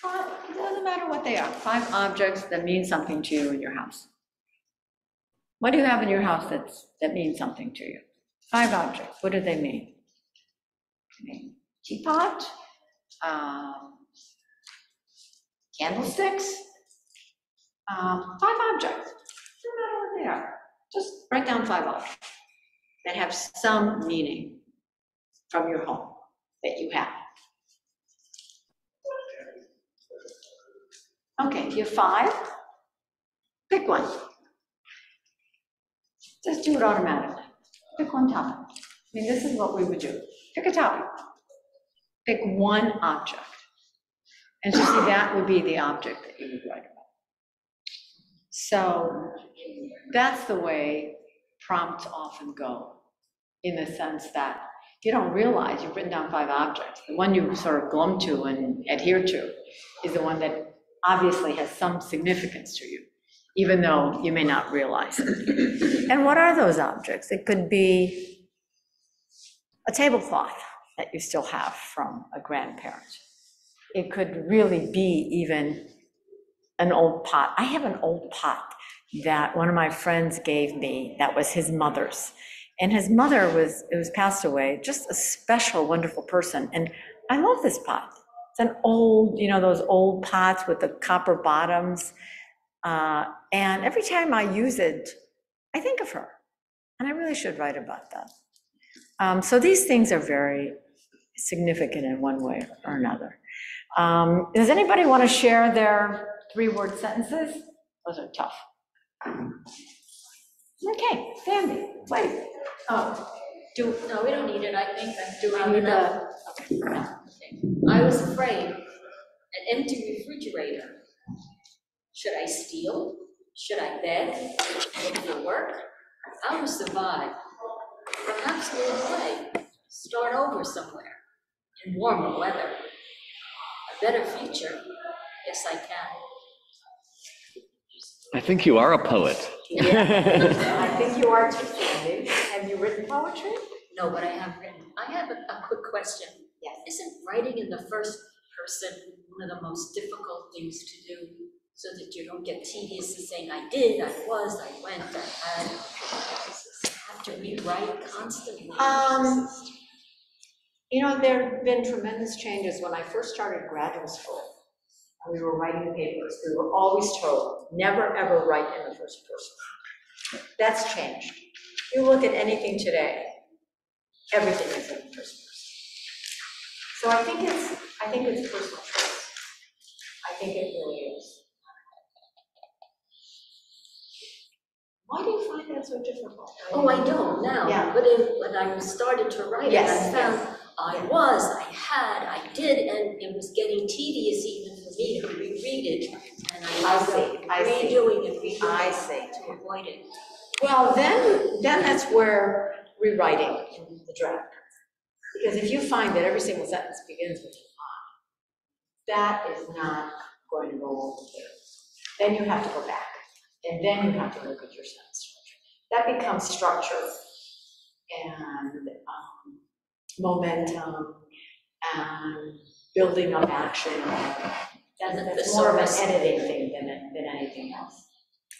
It doesn't matter what they are. 5 objects that mean something to you in your house. What do you have in your house that means something to you? 5 objects. What do they mean? Teapot, candlesticks, 5 objects. Doesn't matter what they are. Just write down 5 objects that have some meaning from your home that you have. Okay, if you have 5, pick one. Just do it automatically. Pick one topic. This is what we would do. Pick a topic. Pick one object. And so see, that would be the object that you would write about. So that's the way prompts often go, in the sense that you don't realize you've written down 5 objects. The one you sort of glom to and adhere to is the one that obviously has some significance to you, even though you may not realize it. And what are those objects? It could be a tablecloth that you still have from a grandparent. It could really be even an old pot. I have an old pot that one of my friends gave me that was his mother's. And his mother was passed away, just a special, wonderful person. And I love this pot. It's an old, those old pots with the copper bottoms. And every time I use it, I think of her. And I really should write about that. So these things are very significant in one way or another. Does anybody want to share their 3-word sentences? Those are tough. Okay, Sandy, please. Oh, no, we don't need it, I think. Do we need the? I was afraid. An empty refrigerator. Should I steal? Should I beg? Look for work? How to survive? Perhaps move away. Start over somewhere. In warmer weather. A better future. Yes, I can. I think you are a poet. I think you are too, Sandy. Have you written poetry? No, but I have written. I have a quick question. Yes. Isn't writing in the first person one of the most difficult things to do, so that you don't get tedious in saying, I did, I was, I went, I had? Have to rewrite constantly. You know, there have been tremendous changes. When I first started graduate school, and we were writing papers, we were always told, never ever write in the first person. That's changed. You look at anything today, everything is in the first person. So I think it's personal choice. I think it really is. Why do you find that so difficult? Oh, I don't now. Yeah. But when I started to write Yes, it, I found yes. I was, I had, I did, and it was getting tedious even for me to reread it. And I was redoing and redoing I see. to avoid it. Well, then that's where rewriting in the draft comes. Because if you find that every single sentence begins with an I, that is not going to go over there. Then you have to go back, and then you have to look at your sentence structure. That becomes structure and momentum and building up action. That's more of an editing thing than anything else.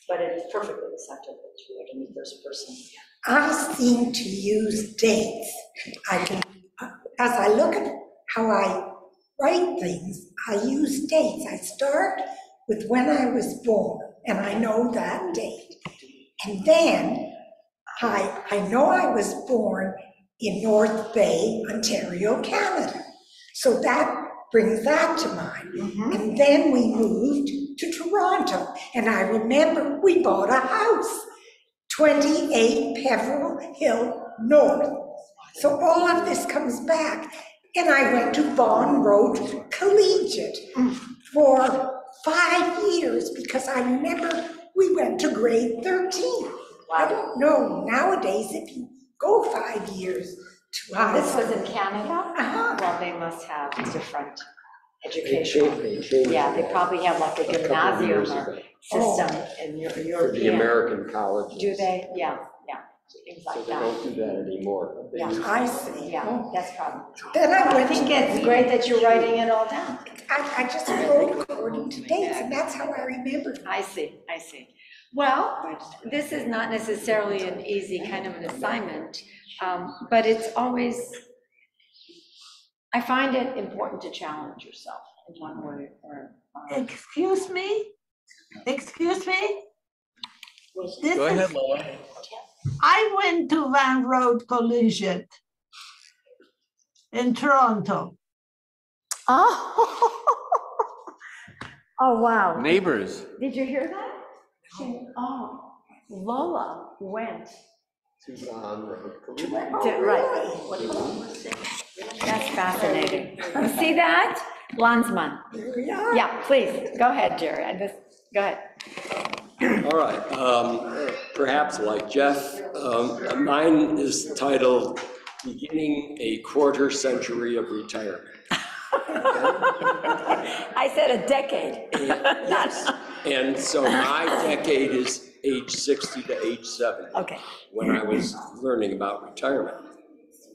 But it's perfectly acceptable to write in the first person. I seem to use dates. As I look at how I write things, I use dates. I start with when I was born, and I know that date. And then I know I was born in North Bay, Ontario, Canada. So that brings that to mind. Mm-hmm. And then we moved to Toronto, and I remember we bought a house, 28 Peveril Hill North. So all of this comes back. And I went to Vaughan Road Collegiate for 5 years because I remember we went to grade 13. Wow. I don't know nowadays if you go 5 years to high This school. was in Canada? Uh-huh. Well, they must have different education. Yeah, they probably have like a gymnasium or system in Europe. For the American colleges. Do they? Yeah, things like So they that. don't do that anymore. Yeah, I see. Yeah, that's probably. Then I think it's great that you're writing it all down. I just wrote according to dates, and that's how I remember. I see. Well, this is not necessarily an easy kind of an assignment, but it's always, I find it important to challenge yourself in one way or another. Excuse me? Go ahead, Lola. I went to Van Road Collegiate in Toronto. Oh, wow. Neighbors. Did you hear that? Lola went. To Vaughan Road. Right. That's fascinating. You see that? Landsman. Yeah, please, go ahead, Jerry. Go ahead. All right, perhaps like Jeff, mine is titled Beginning a Quarter Century of Retirement. I said a decade. Yes, and so my decade is age 60 to age 70. Okay. When I was learning about retirement.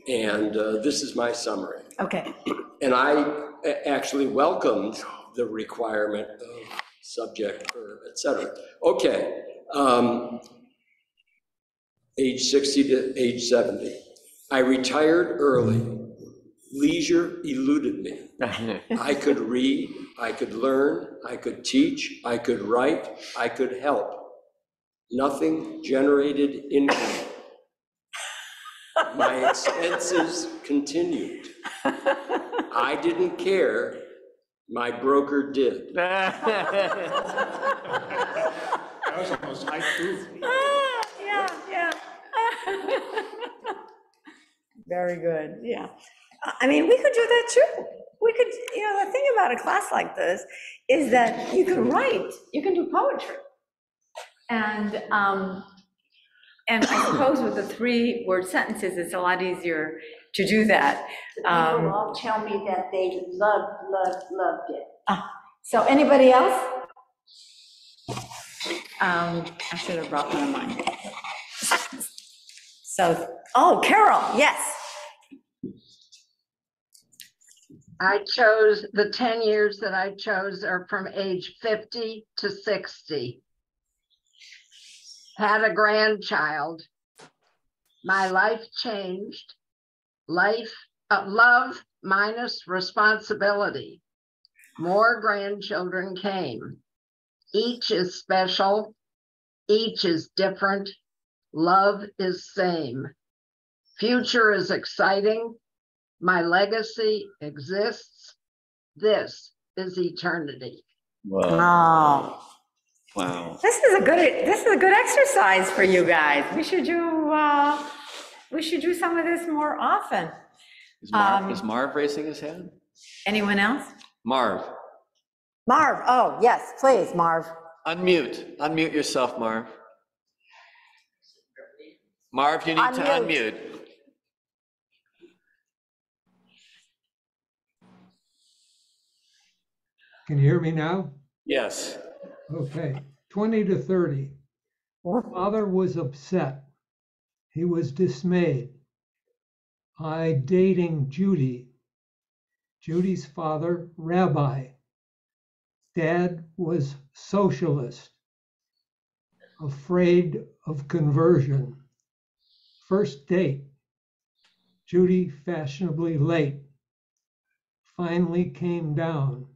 And this is my summary. Okay. And I actually welcomed the requirement of subject, verb, etc. Okay, age 60 to age 70. I retired early. Leisure eluded me. I could read, I could learn, I could teach, I could write, I could help. Nothing generated income. my expenses continued. I didn't care, my broker did. That was almost high truth. Yeah. Very good, yeah. I mean, we could do that too. We could, the thing about a class like this is that you can write, you can do poetry. And I suppose with the 3-word sentences, it's a lot easier to do that. People all tell me that they loved it. So anybody else? I should have brought one of mine. So, Carol, yes. I chose, the 10 years that I chose are from age 50 to 60. Had a grandchild. My life changed. Love minus responsibility. More grandchildren came. Each is special. Each is different. Love is same. Future is exciting. My legacy exists. This is eternity. Wow. Wow. This is a good exercise for you guys. We should do some of this more often. Is Marv raising his hand? Anyone else? Marv. Marv, oh yes, please, Marv. Unmute yourself, Marv. Marv, you need to unmute. Can you hear me now? Yes. Okay, 20 to 30. Father was upset. He was dismayed. I dating Judy. Judy's father, rabbi. Dad was socialist. Afraid of conversion. First date. Judy fashionably late. Finally came down.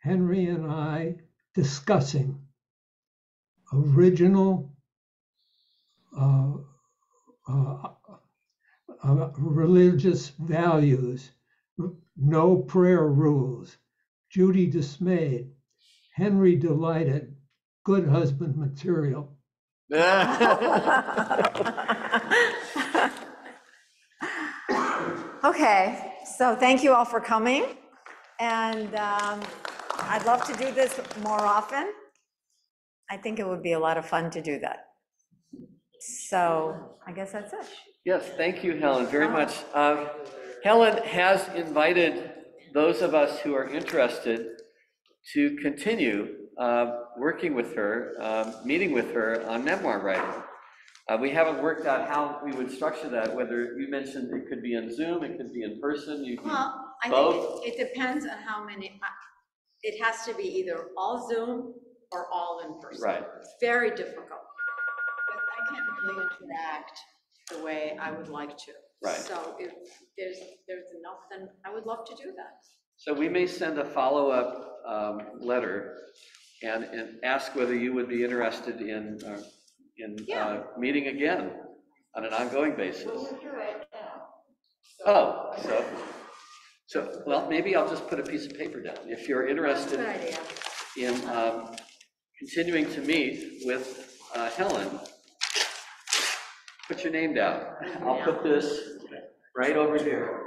Henry and I discussing original religious values, no prayer rules. Judy dismayed, Henry delighted, good husband material. Okay, so thank you all for coming. And I'd love to do this more often. I think it would be a lot of fun to do that. So I guess that's it. Yes, thank you, Helen, very much. Helen has invited those of us who are interested to continue working with her, meeting with her on memoir writing. We haven't worked out how we would structure that, whether you mentioned it could be on Zoom, it could be in person, Well, I both. think it depends on how many, it has to be either all Zoom or all in person. Right. It's very difficult. But I can't really interact the way I would like to. Right. So if there's enough, then I would love to do that. So we may send a follow-up letter and ask whether you would be interested in meeting again on an ongoing basis. Oh, so well, maybe I'll just put a piece of paper down. If you're interested in continuing to meet with Helen, put your name down. I'll put this right over here.